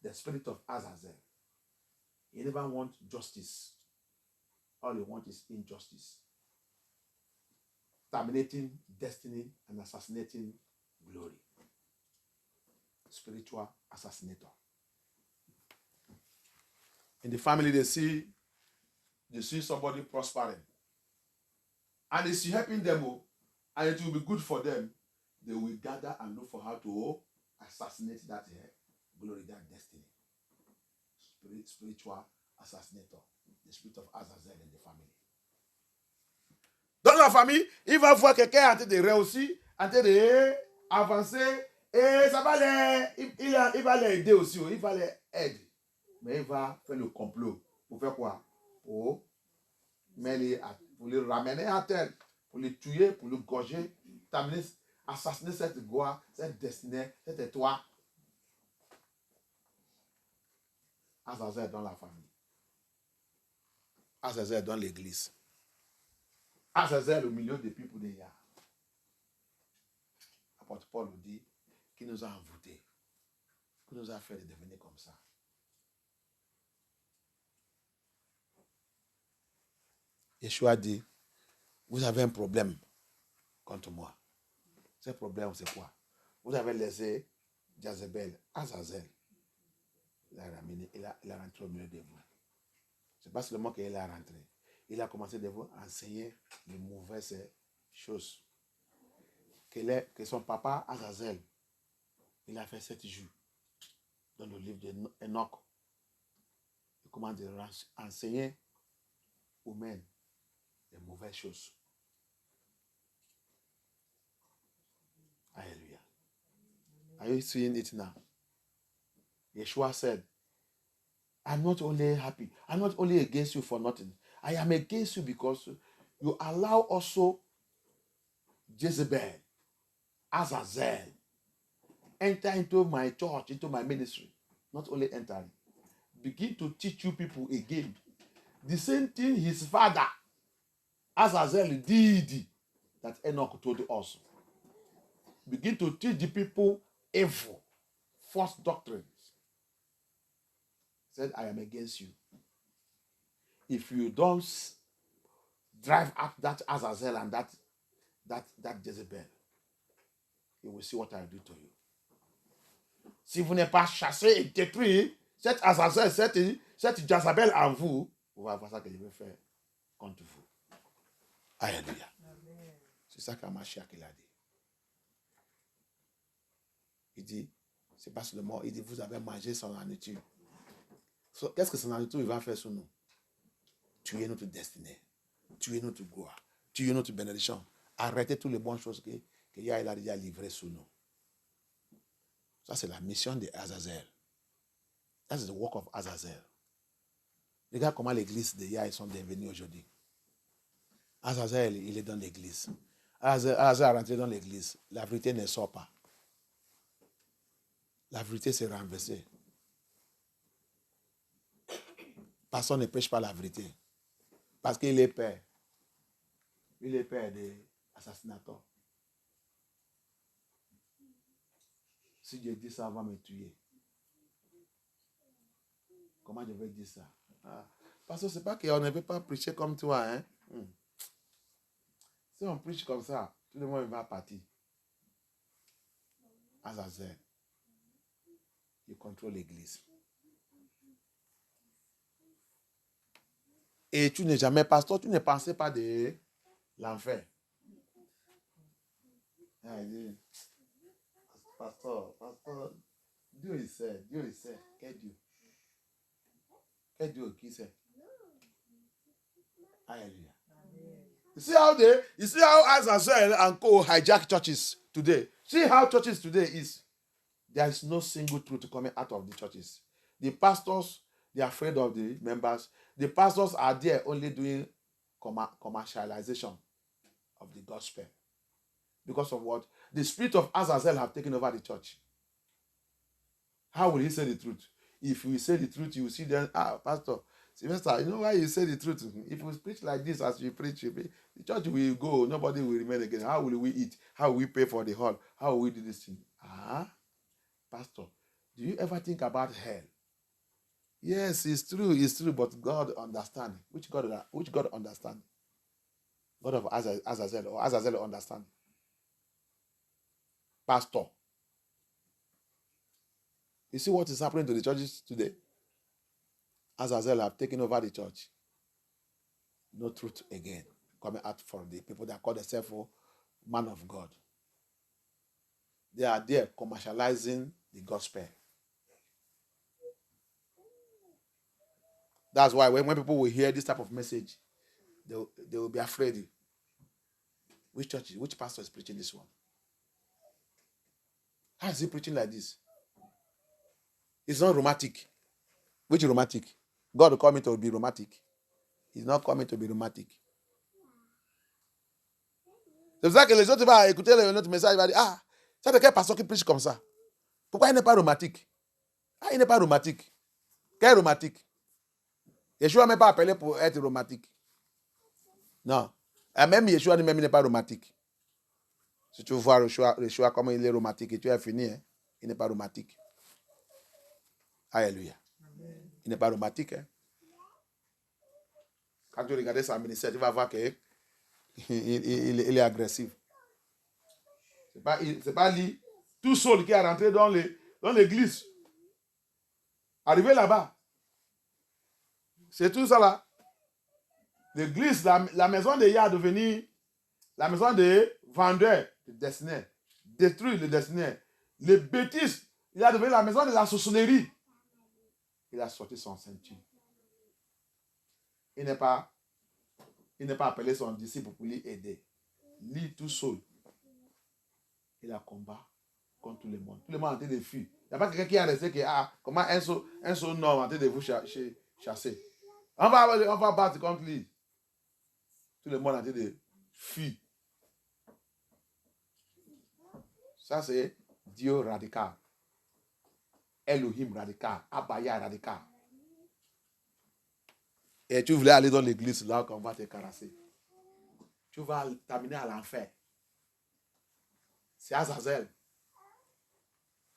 The spirit of Azazel. He never wants justice. All he wants is injustice. Terminating destiny and assassinating glory. Spiritual assassinator. In the family, they see somebody prospering. And it's helping them, and it will be good for them. They will gather and look for how to assassinate that glory, that destiny. Spiritual assassinator. The spirit of Azazel in the family. Dans la famille, il va voir quelqu'un en train de réussir, en train d'avancer, et ça va il va les aider aussi, il va les aider. Mais il va faire le complot. Pour faire quoi? Pour les ramener à terre, pour les tuer, pour les gorger, assassiner cette gloire, cette destinée, cette étoile. Azazel dans la famille. Azazel dans l'église. Azazel au milieu des peuples de Yah. L'apôtre Paul nous dit qu'il nous a envoûtés, qu'il nous a fait de devenir comme ça. Yeshua dit, vous avez un problème contre moi. Ce problème, c'est quoi? Vous avez laissé Jezebel, Azazel. Il a rentré au milieu de vous. Ce n'est pas seulement qu'il a rentré. Il a commencé de vous enseigner les mauvaises choses. Que son papa, Azazel, il a fait 7 jours dans le livre d'Enoch. Il commence à enseigner aux men les mauvaises choses. Hallelujah. Are you seeing it now? Yeshua said, I'm not only happy, I'm not only against you for nothing. I am against you because you allow also Jezebel, Azazel, enter into my church, into my ministry. Not only entering, begin to teach you people again. The same thing his father, Azazel, did that Enoch told us. Begin to teach the people evil, false doctrines. Said, I am against you. If you don't drive out that Azazel and that Jezebel, you will see what I do to you. Si vous n'êtes pas chassé et détruit cette Azazel, cette Jezebel en vous, vous allez voir ça que je vais faire contre vous. Alléluia. C'est ça qu'Amashia qu'il a dit. Il dit, c'est pas seulement, il dit, vous avez mangé son nourriture. Qu'est-ce que son nourriture va faire sur nous? Tuer notre destinée, tuer notre gloire, tuer notre bénédiction. Arrêtez toutes les bonnes choses que Yah a déjà livrées sur nous. Ça, c'est la mission de Azazel. That's the work of Azazel. Regarde comment l'église de Yah sont devenus aujourd'hui. Azazel, il est dans l'église. Azazel est rentré dans l'église. La vérité ne sort pas. la vérité s'est renversée. Personne ne prêche pas la vérité. Parce qu'il est père. Il est père des assassinateurs. Si Dieu dit ça, on va me tuer. Comment je vais dire ça? Parce que c'est pas qu'on ne veut pas prêcher comme toi. Hein? Si on prêche comme ça, tout le monde va partir. Azazel, il contrôle l'église. Et tu n'es jamais pasteur, tu ne pensais pas de l'enfer. Pasteur, Dieu il sait. Quel Dieu? Quel Dieu qui sait? Hallelujah. You see how Azazel and co hijack churches today. See how churches today is. There is no single truth coming out of the churches. The pastors, they are afraid of the members. The pastors are there only doing commercialization of the gospel. Because of what? The spirit of Azazel have taken over the church. How will he say the truth? If we say the truth, you will see them, Pastor, Sylvester, you know why you say the truth? If we preach like this as we preach, the church will go, nobody will remain again. How will we eat? How will we pay for the hall? How will we do this thing? Pastor, do you ever think about hell? Yes, it's true, but God understands. Which God understands? God of Azazel or Azazel understand? Pastor. You see what is happening to the churches today? Azazel have taken over the church. No truth again coming out from the people that call themselves man of God. They are there commercializing the gospel. That's why when people will hear this type of message, they will be afraid. Which church, which pastor is preaching this one? How is he preaching like this? It's not romantic. Which romantic? God will call me to be romantic. He's not coming to be romantic. C'est pour ça que les autres vont écouter notre message, ils vont dire, ça fait quel pasteur qui prêche comme ça? Pourquoi il n'est pas romantique? Il n'est pas romantique. Quel romantique? Yeshua n'est pas appelé pour être romantique. Non. Et même Yeshua lui-même n'est pas romantique. Si tu vois Yeshua comment il est romantique et tu as fini, hein? Il n'est pas romantique. Alléluia. Il n'est pas romantique. Hein? Quand tu regardes sa ministère, tu vas voir qu'il est agressif. C'est pas lui, tout seul, qui est rentré dans l'église. Arrivé là-bas. C'est tout ça là. L'église, la maison de Yah est devenue la maison des vendeurs de destinés. Détruire les destinés. Les bêtises, il a devenu la maison de la sorcellerie. Il a sorti son ceinture. Il n'est pas appelé son disciple pour lui aider. Lui tout seul. Il a combat contre tout le monde. Tout le monde est en train de fuir. Il n'y a pas quelqu'un qui a resté que, comment un seul homme est en train de vous chasser. On va battre contre lui. Tout le monde est en train de fuir. Ça, c'est Dieu radical. Elohim radical. Abaya radical. Et tu voulais aller dans l'église là qu'on va te caresser. Tu vas t'amener à l'enfer. C'est Azazel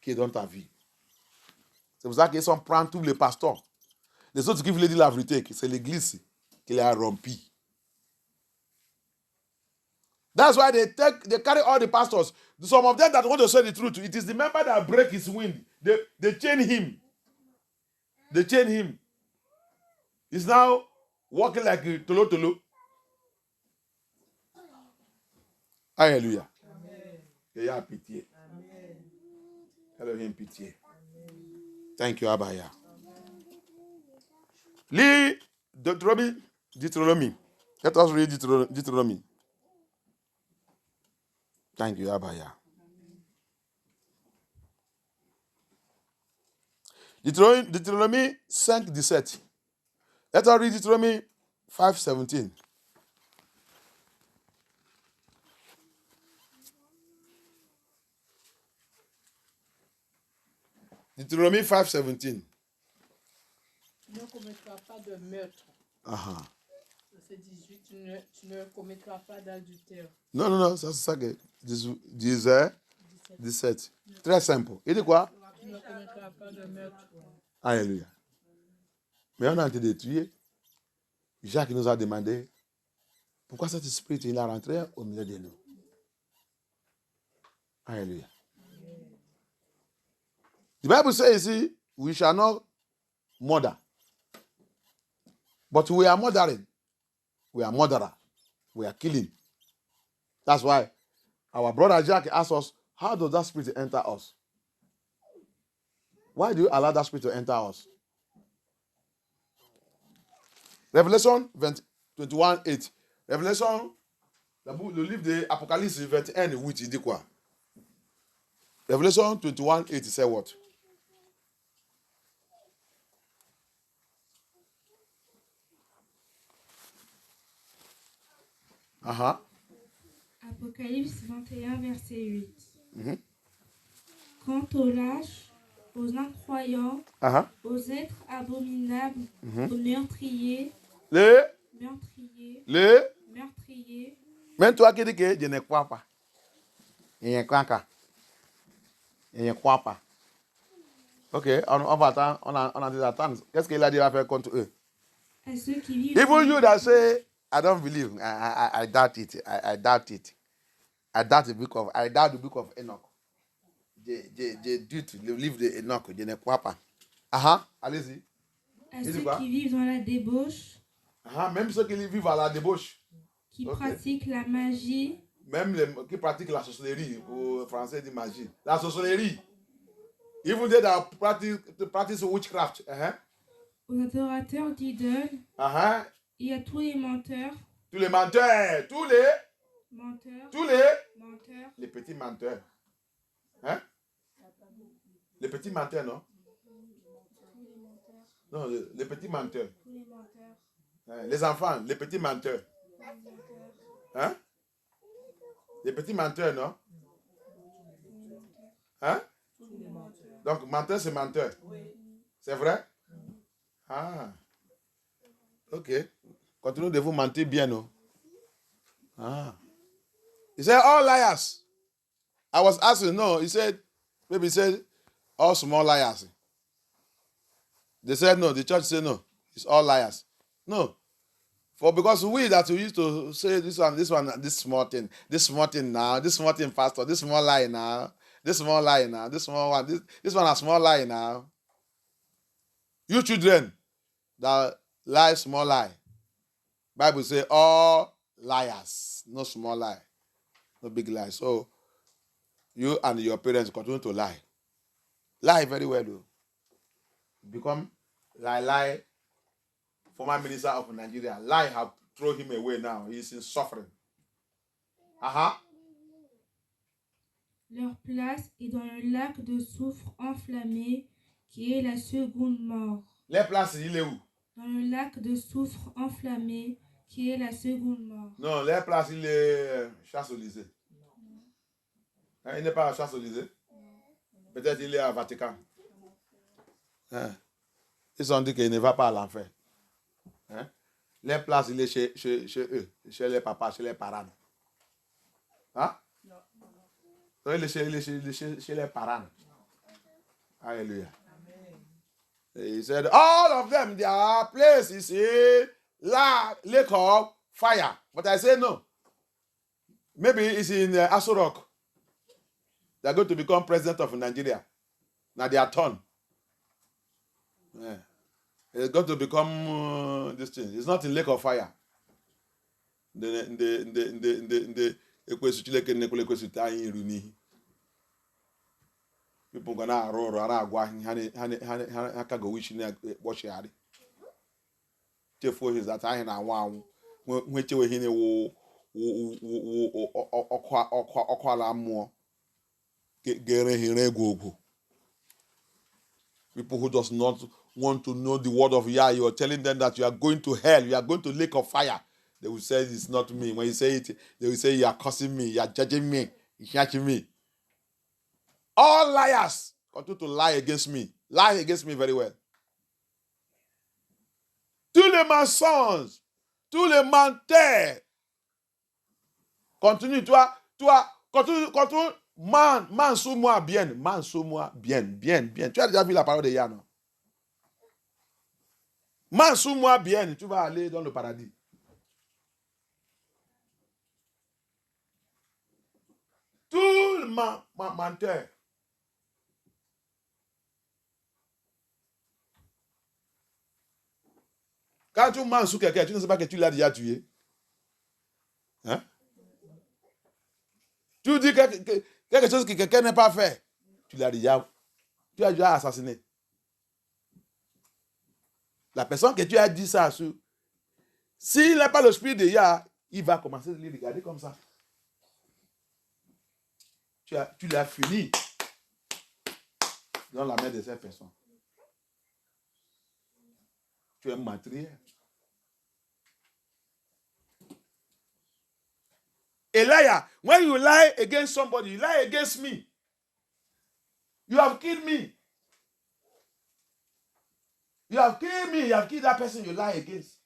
qui est dans ta vie. C'est pour ça qu'ils sont prendre tous les pasteurs. Les autres qui voulaient dire la vérité, c'est l'église qui les a rompus. That's why they carry all the pastors. Some of them that want to say the truth, it is the member that break his wind. They chain him. They chain him. He's now walking like a tolo. Alléluia. Il y a pitié. Elohim pitié. Thank you, Abaya. Lis Deutéronomie. Let us read Deuteronomy. Thank you, Abaya. Deutéronomie 5:17. Let us read Deuteronomy 5:17. Deutéronomie 5:17. Tu ne commettras pas de meurtre. Verset 18, tu ne commettras pas d'adultère. Non, ça, c'est ça que disait 17. Très simple. Il dit quoi? Tu ne commettras pas de meurtre. Alléluia. Mais on a été détruit. Jacques nous a demandé pourquoi cet esprit il est rentré au milieu de nous. Alléluia. The Bible says ici, we shall not murder. But we are murdering. We are murderer. We are killing. That's why our brother Jack asked us, how does that spirit enter us? Why do you allow that spirit to enter us? Revelation 21:8. Revelation, le livre de Apocalypse 21:8, il dit quoi? Revelation 21:8, il say what? Apocalypse 21, verset 8. Quant aux lâches, aux incroyants, aux êtres abominables, aux meurtriers, meurtriers, Même toi qui dis que je ne crois pas. Je ne crois pas. Je ne crois pas. Ok, on va attendre, on a dit attendre. Qu'est-ce qu'il a dit à faire contre eux? à ceux qui vivent Even you that say, I don't believe, I doubt it, I doubt it. I doubt the book of Enoch. Je doute le livre de Enoch, je ne crois pas. Allez-y. à ceux qui vivent dans la débauche, Même ceux qui vivent à la débauche. qui pratiquent la magie, Même les qui pratiquent la sorcellerie, au français dit magie. La sorcellerie. Even they that practice witchcraft. aux adorateurs d'idoles, et à tous les menteurs, Tous les menteurs, les petits menteurs. Les petits menteurs, non? Non, les petits menteurs. Les enfants, les petits menteurs. Les petits menteurs, non? Donc, menteur, c'est menteur. C'est vrai? Ok. Continuez de vous mentir bien, non? He said, all liars. I was asking, no, he said, all small liars. They said no, the church said no, it's all liars. No. Because we used to say this one, this small thing now, this small thing, pastor, this small lie now, this small lie now, this small one, this one a small lie now. You children that lie, small lie. Bible say all liars, no small lie, no big lie. So you and your parents continue to lie. Lie very well, though. Become lie. Former minister of Nigeria. Lie have thrown him away now. He's in suffering. Leur place est dans le lac de soufre enflammé, qui est la seconde mort. Leur place, il est où? Dans le lac de soufre enflammé, qui est la seconde mort. Non, leur place, il est Champs-Élysées. Il n'est pas à Champs-Élysées. Peut-être il est à Vatican. Ils ont dit qu'il ne va pas à l'enfer. Leur place, il est chez eux, chez les papas, chez les parents. Donc, il est chez les parents. Hallelujah. He said, all of them, their place is in lake of fire. But I say no. Maybe it's in Aso Rock. They are going to become president of Nigeria. Now they are turn. It's going to become this thing. It's not in lake of fire. People gonna roar go wish watch yard. Therefore, is that I na one when you hine okwala mo gere hire gogo. People who does not want to know the word of Yah, you are telling them that you are going to hell, you are going to lake of fire. They will say it's not me. When you say it, they will say you are cursing me, you are judging me, you are judging me. All liars continue to lie against me. Lie against me very well. Tous les mensonges, tous les menteurs. Continue, toi, continue, man sous moi bien, bien. Tu as déjà vu la parole de Yann? Man sous moi bien, tu vas aller dans le paradis. Tout le menteur. Quand tu mens sur quelqu'un, tu ne sais pas que tu l'as déjà tué. Hein? Tu dis quelque chose que quelqu'un n'a pas fait. Tu as déjà assassiné. La personne que tu as dit ça sur, s'il n'a pas l'esprit de Yah, il va commencer à les regarder comme ça. Tu l'as fini dans la main de cette personne. Tu es meurtrier. Elijah, when you lie against somebody, you lie against me. You have killed me. You have killed me. You have killed that person you lie against.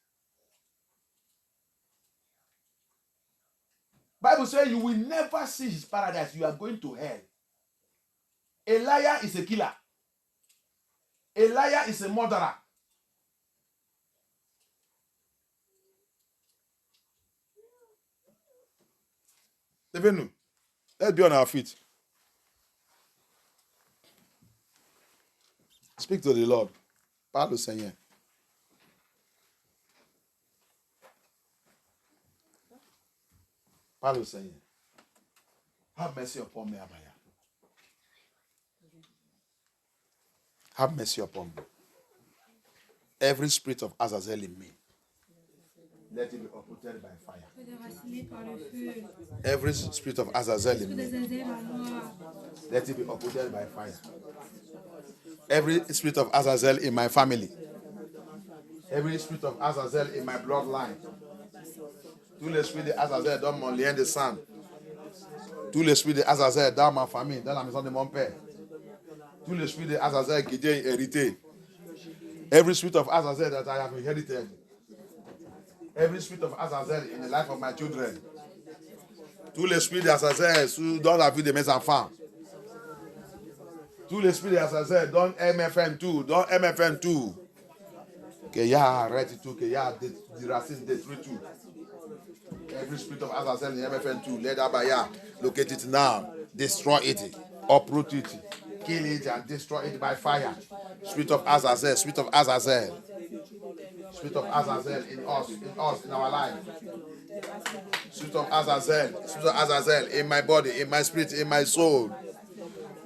Bible says you will never see his paradise. You are going to hell. A liar is a killer. A liar is a murderer. Levez-nous. Let's be on our feet. Speak to the Lord. Parle au Seigneur. Parle au Seigneur. Have mercy upon me, Abaya. Have mercy upon me. Every spirit of Azazel in me, let it be uprooted by fire. Every spirit of Azazel in me, let it be uprooted by fire. Every spirit of Azazel in my family, every spirit of Azazel in my bloodline, tous les esprits de Azazel dans mon lien de sang, tous les esprits de Azazel dans ma famille, dans la maison de mon père, tous les esprits de Azazel qui j'ai hérité, every spirit of Azazel that I have inherited, every spirit of Azazel in the life of my children, tous les esprits d'Azazel dans la vie de mes enfants, tous les esprits d'Azazel dans MFN2, que Yah arrête tout, que Yah déracine, détruit tout. Every spirit of Azazel in MFN2, let Abaya locate it now, destroy it, uproot it, kill it and destroy it by fire. Spirit of Azazel, spirit of Azazel. Spirit of Azazel in us, in our life. Spirit of Azazel in my body, in my spirit, in my soul.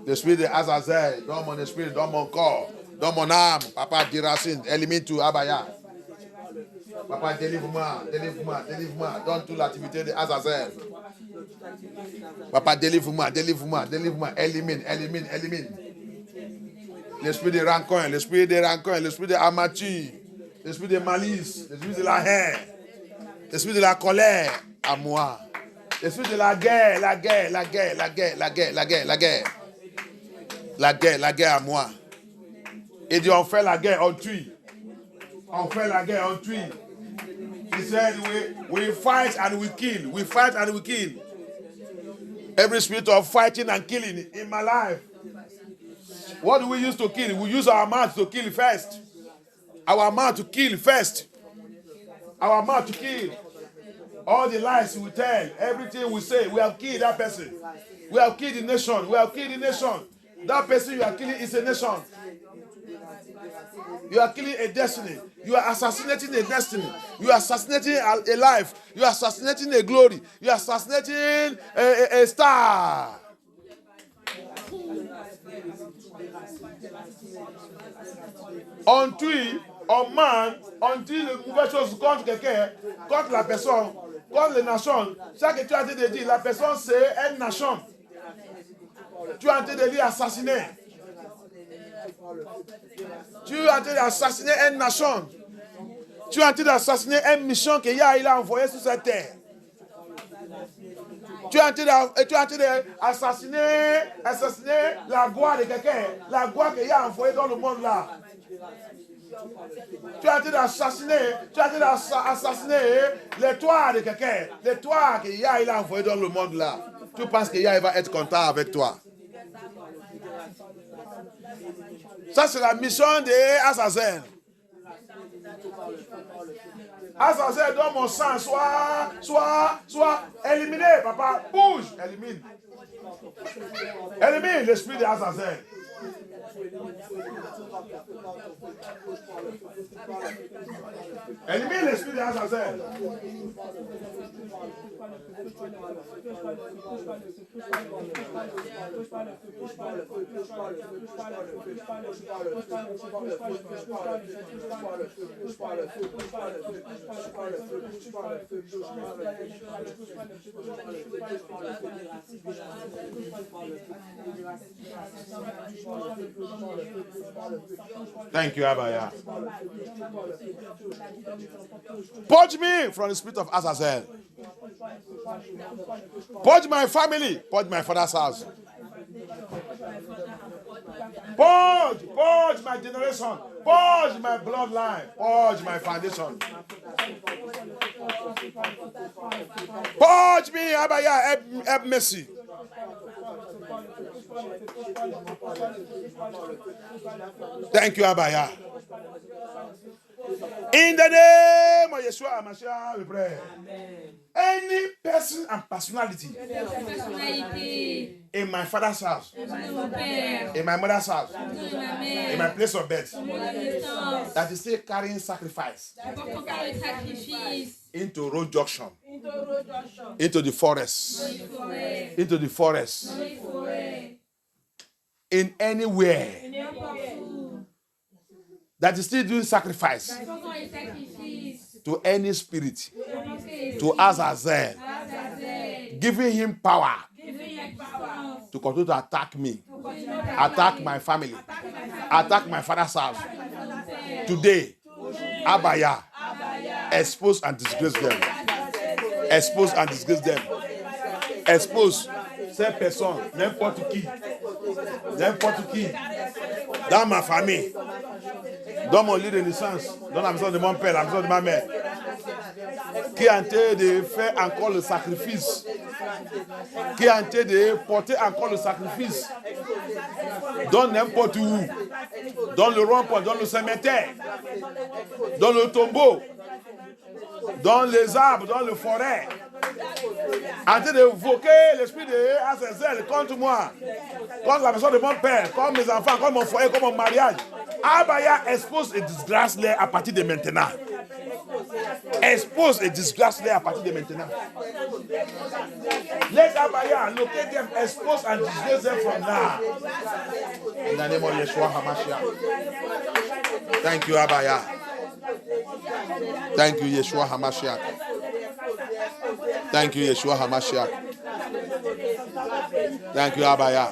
The spirit of Azazel, dans mon esprit, dans mon corps, dans mon âme. Papa, déracine, élimine tout, Abaya. Papa, délivre-moi. Donne toute l'activité de Azazel. Papa, délivre-moi. Élimine. L'esprit de rancœur, l'esprit de amateur, l'esprit de malice, l'esprit de la haine, l'esprit de la colère à moi. L'esprit de la guerre à moi. Et dit, on fait la guerre, on tue. He said, we fight and we kill. Every spirit of fighting and killing in my life. What do we use to kill? We use our mouth to kill first. Our mouth to kill first. Our mouth to kill. All the lies we tell, everything we say, we have killed that person. We have killed the nation. That person you are killing is a nation. You are killing a destiny. You are assassinating a destiny. You are assassinating a life. You are assassinating a glory. You are assassinating a star. On tue, on man, on dit les mauvaises choses contre quelqu'un, contre la personne, contre les nations. Ça que tu as dit de dire, la personne c'est une nation. Tu es en train de lui assassiner. Tu es en train d'assassiner une nation. Tu es en train d'assassiner une mission que Yah il a envoyée sur cette terre. Tu es en train d'assassiner la gloire de quelqu'un. La gloire qu'il a envoyée dans le monde là. Tu es en train d'assassiner les toits de quelqu'un. Les toits qu'il a envoyés dans le monde là. Tu penses qu'il va être content avec toi. Ça, c'est la mission d'Azazel. Azazel, dans mon sang, soit éliminé, papa. Bouge, élimine. Élimine l'esprit d'Azazel. Élimine l'esprit d'Azazel. Thank you, Abaya. Purge me from the spirit of Azazel. Purge my family. Purge my father's house. Purge my generation. Purge my bloodline. Purge my foundation. Purge me, Abaya. Have mercy. Thank you, Abaya. In the name of Yeshua HaMashiach, we pray. Any person and personality in my father's house, in my mother's house, in my place of birth, that is still carrying sacrifice into road junction, into the forest, in anywhere, that is still doing sacrifice to any spirit, to Azazel, giving him power to continue to attack me, attack my family, attack my father's house. Today, Abaya, expose and disgrace them. Expose and disgrace them. Expose cette personne, n'importe qui, dans ma famille, dans mon lit de naissance, dans la maison de mon père, la maison de ma mère, qui est en train de faire encore le sacrifice, qui est en train de porter encore le sacrifice, dans n'importe où, dans le rond-point, dans le cimetière, dans le tombeau, dans les arbres, dans le forêt, en train d'évoquer l'esprit de Azazel contre moi, contre la maison de mon père, contre mes enfants, contre mon foyer, contre mon mariage. Abaya, expose et disgrace-les à partir de maintenant. Expose et disgrace-les à partir de maintenant. Let Abaya locate them, expose and disgrace them from now. In the name of Yeshua HaMashiach. Thank you, Abaya. Thank you, Yeshua HaMashiach. Thank you, Yeshua HaMashiach. Thank you, Abaya.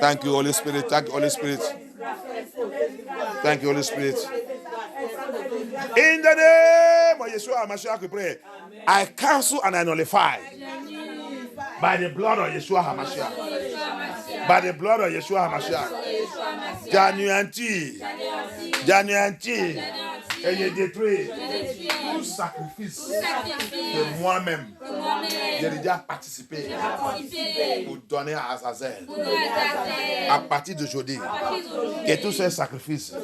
Thank you, Holy Spirit. Thank you, Holy Spirit. Thank you, Holy Spirit. In the name of Yeshua HaMashiach, we pray. I cancel and I nullify by the blood of Yeshua HaMashiach. By the blood of Yeshua HaMashiach. Januanti. Et je détruis tout sacrifice que moi-même j'ai déjà participé pour donner à Azazel. À partir d'aujourd'hui, que tous ces sacrifices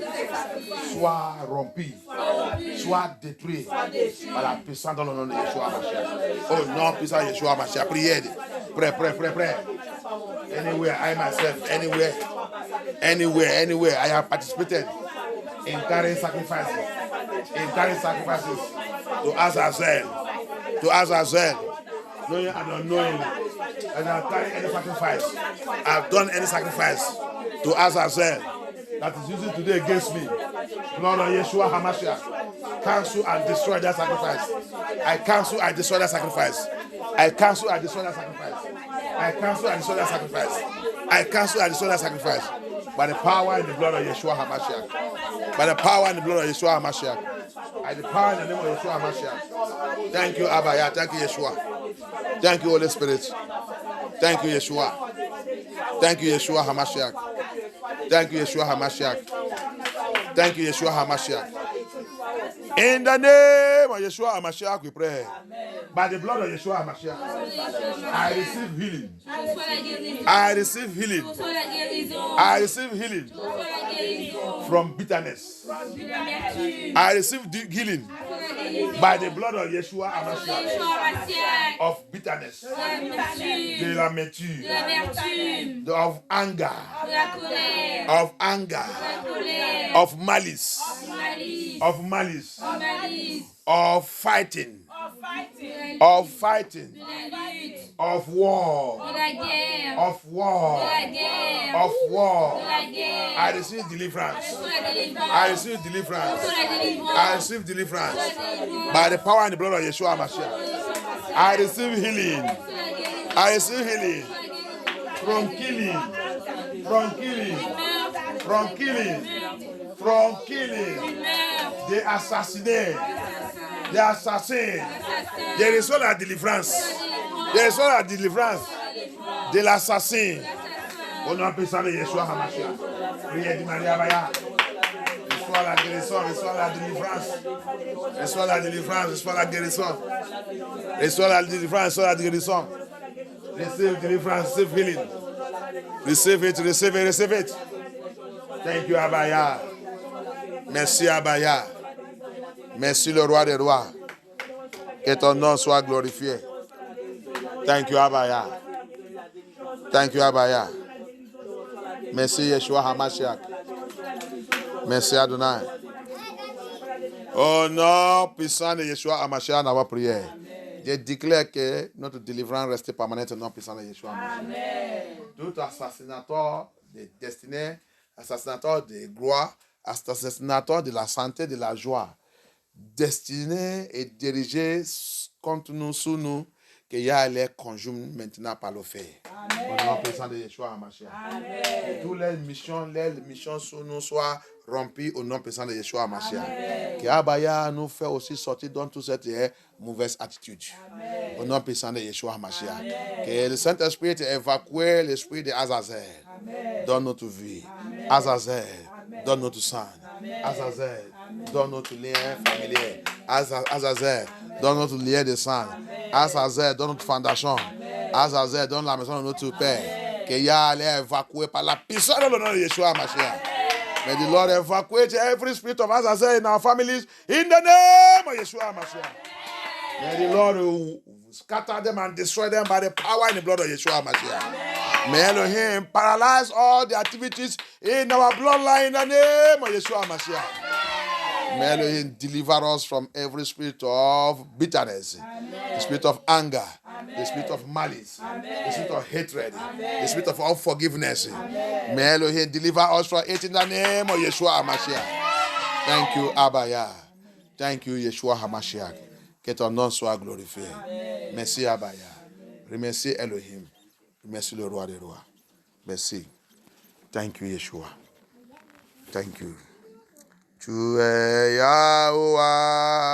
soient rompus, soient détruits par la puissance dans le nom de Yeshua HaMashiach. Oh non, puissant Yeshua HaMashiach, prière. Pray. Anywhere, I myself, anywhere, I have participated in carrying sacrifices. To Azazel, knowing and unknowingly, and I've carried any sacrifice. I've done any sacrifice to Azazel that is using today against me. Lord of Yeshua HaMashiach, cancel and destroy that sacrifice. I cancel and destroy that sacrifice. I cancel and destroy that sacrifice. I cancel and destroy that sacrifice. I cancel and destroy that sacrifice. By the power and the blood of Yeshua HaMashiach. By the power and the blood of Yeshua HaMashiach. By the power and the name of Yeshua HaMashiach. Thank you, Abaya. Thank you, Yeshua. Thank you, Holy Spirit. Thank you, Yeshua. Thank you, Yeshua HaMashiach. Thank you, Yeshua HaMashiach. Thank you, Yeshua HaMashiach. In the name of Yeshua HaMashiach, we pray. By the blood of Yeshua HaMashiach, I receive healing. I receive healing. I receive healing from bitterness. I receive healing by the blood of Yeshua HaMashiach of bitterness, de l'amertume, of anger, of malice, of fighting, of war. I receive deliverance. I receive deliverance by the power and the blood of Yeshua HaMashiach. I receive healing from killing. They assassinate. There is all a deliverance. De l'assassin. Au nom puissant de Yeshua HaMashiach. Priez du Maria Baya. Reçois la guérison, reçois la délivrance. Reçois la guérison. Receive deliverance, receive healing. Receive it. Thank you, Abaya. Merci, Abaya. Merci, le roi des rois. Que ton nom soit glorifié. Thank you, Abaya. Merci, Yeshua HaMashiach. Merci, Adonai. Au nom puissant de Yeshua HaMashiach, nous avons prié. Je déclare que notre délivrance reste permanente au nom puissant de Yeshua HaMashiach. Tout assassinateur de destinée, assassinateur de gloire, assassinateur de la santé, de la joie, destiné et dirigé contre nous, sous nous, qu'il y a les conjumes maintenant par le fait. Au nom puissant de Yeshua HaMashiach. Toutes les missions sur nous soient rompues au nom puissant de Yeshua HaMashiach. Que Abaya nous fait aussi sortir dans toute cette mauvaise attitude. Au nom puissant de Yeshua HaMashiach. Que le Saint-Esprit évacue l'esprit de Azazel dans notre vie. Azazel dans notre sang. Azazel dans notre lien familier. Azazel dans notre lien de sang. Azazel dans notre fondation. Azazel dans la maison de notre Père. Qu'il y a les évacuer par la puissance de l'honneur de Yeshua HaMashiach. May the Lord evacuate every spirit of Azazel in our families in the name of Yeshua HaMashiach. May the Lord scatter them and destroy them by the power and the blood of Yeshua HaMashiach. May Elohim paralyze all the activities in our bloodline in the name of Yeshua HaMashiach. May Elohim deliver us from every spirit of bitterness, the spirit of anger, the spirit of malice, the spirit of hatred, the spirit of unforgiveness. May Elohim deliver us from it in the name of Yeshua HaMashiach. Thank you, Abaya. Thank you, Yeshua HaMashiach. Que ton nom soit glorifié. Merci, Abaya. Remercie Elohim. Remercie le roi des rois. Merci. Thank you, Yeshua. Thank you. Tu es Yahweh.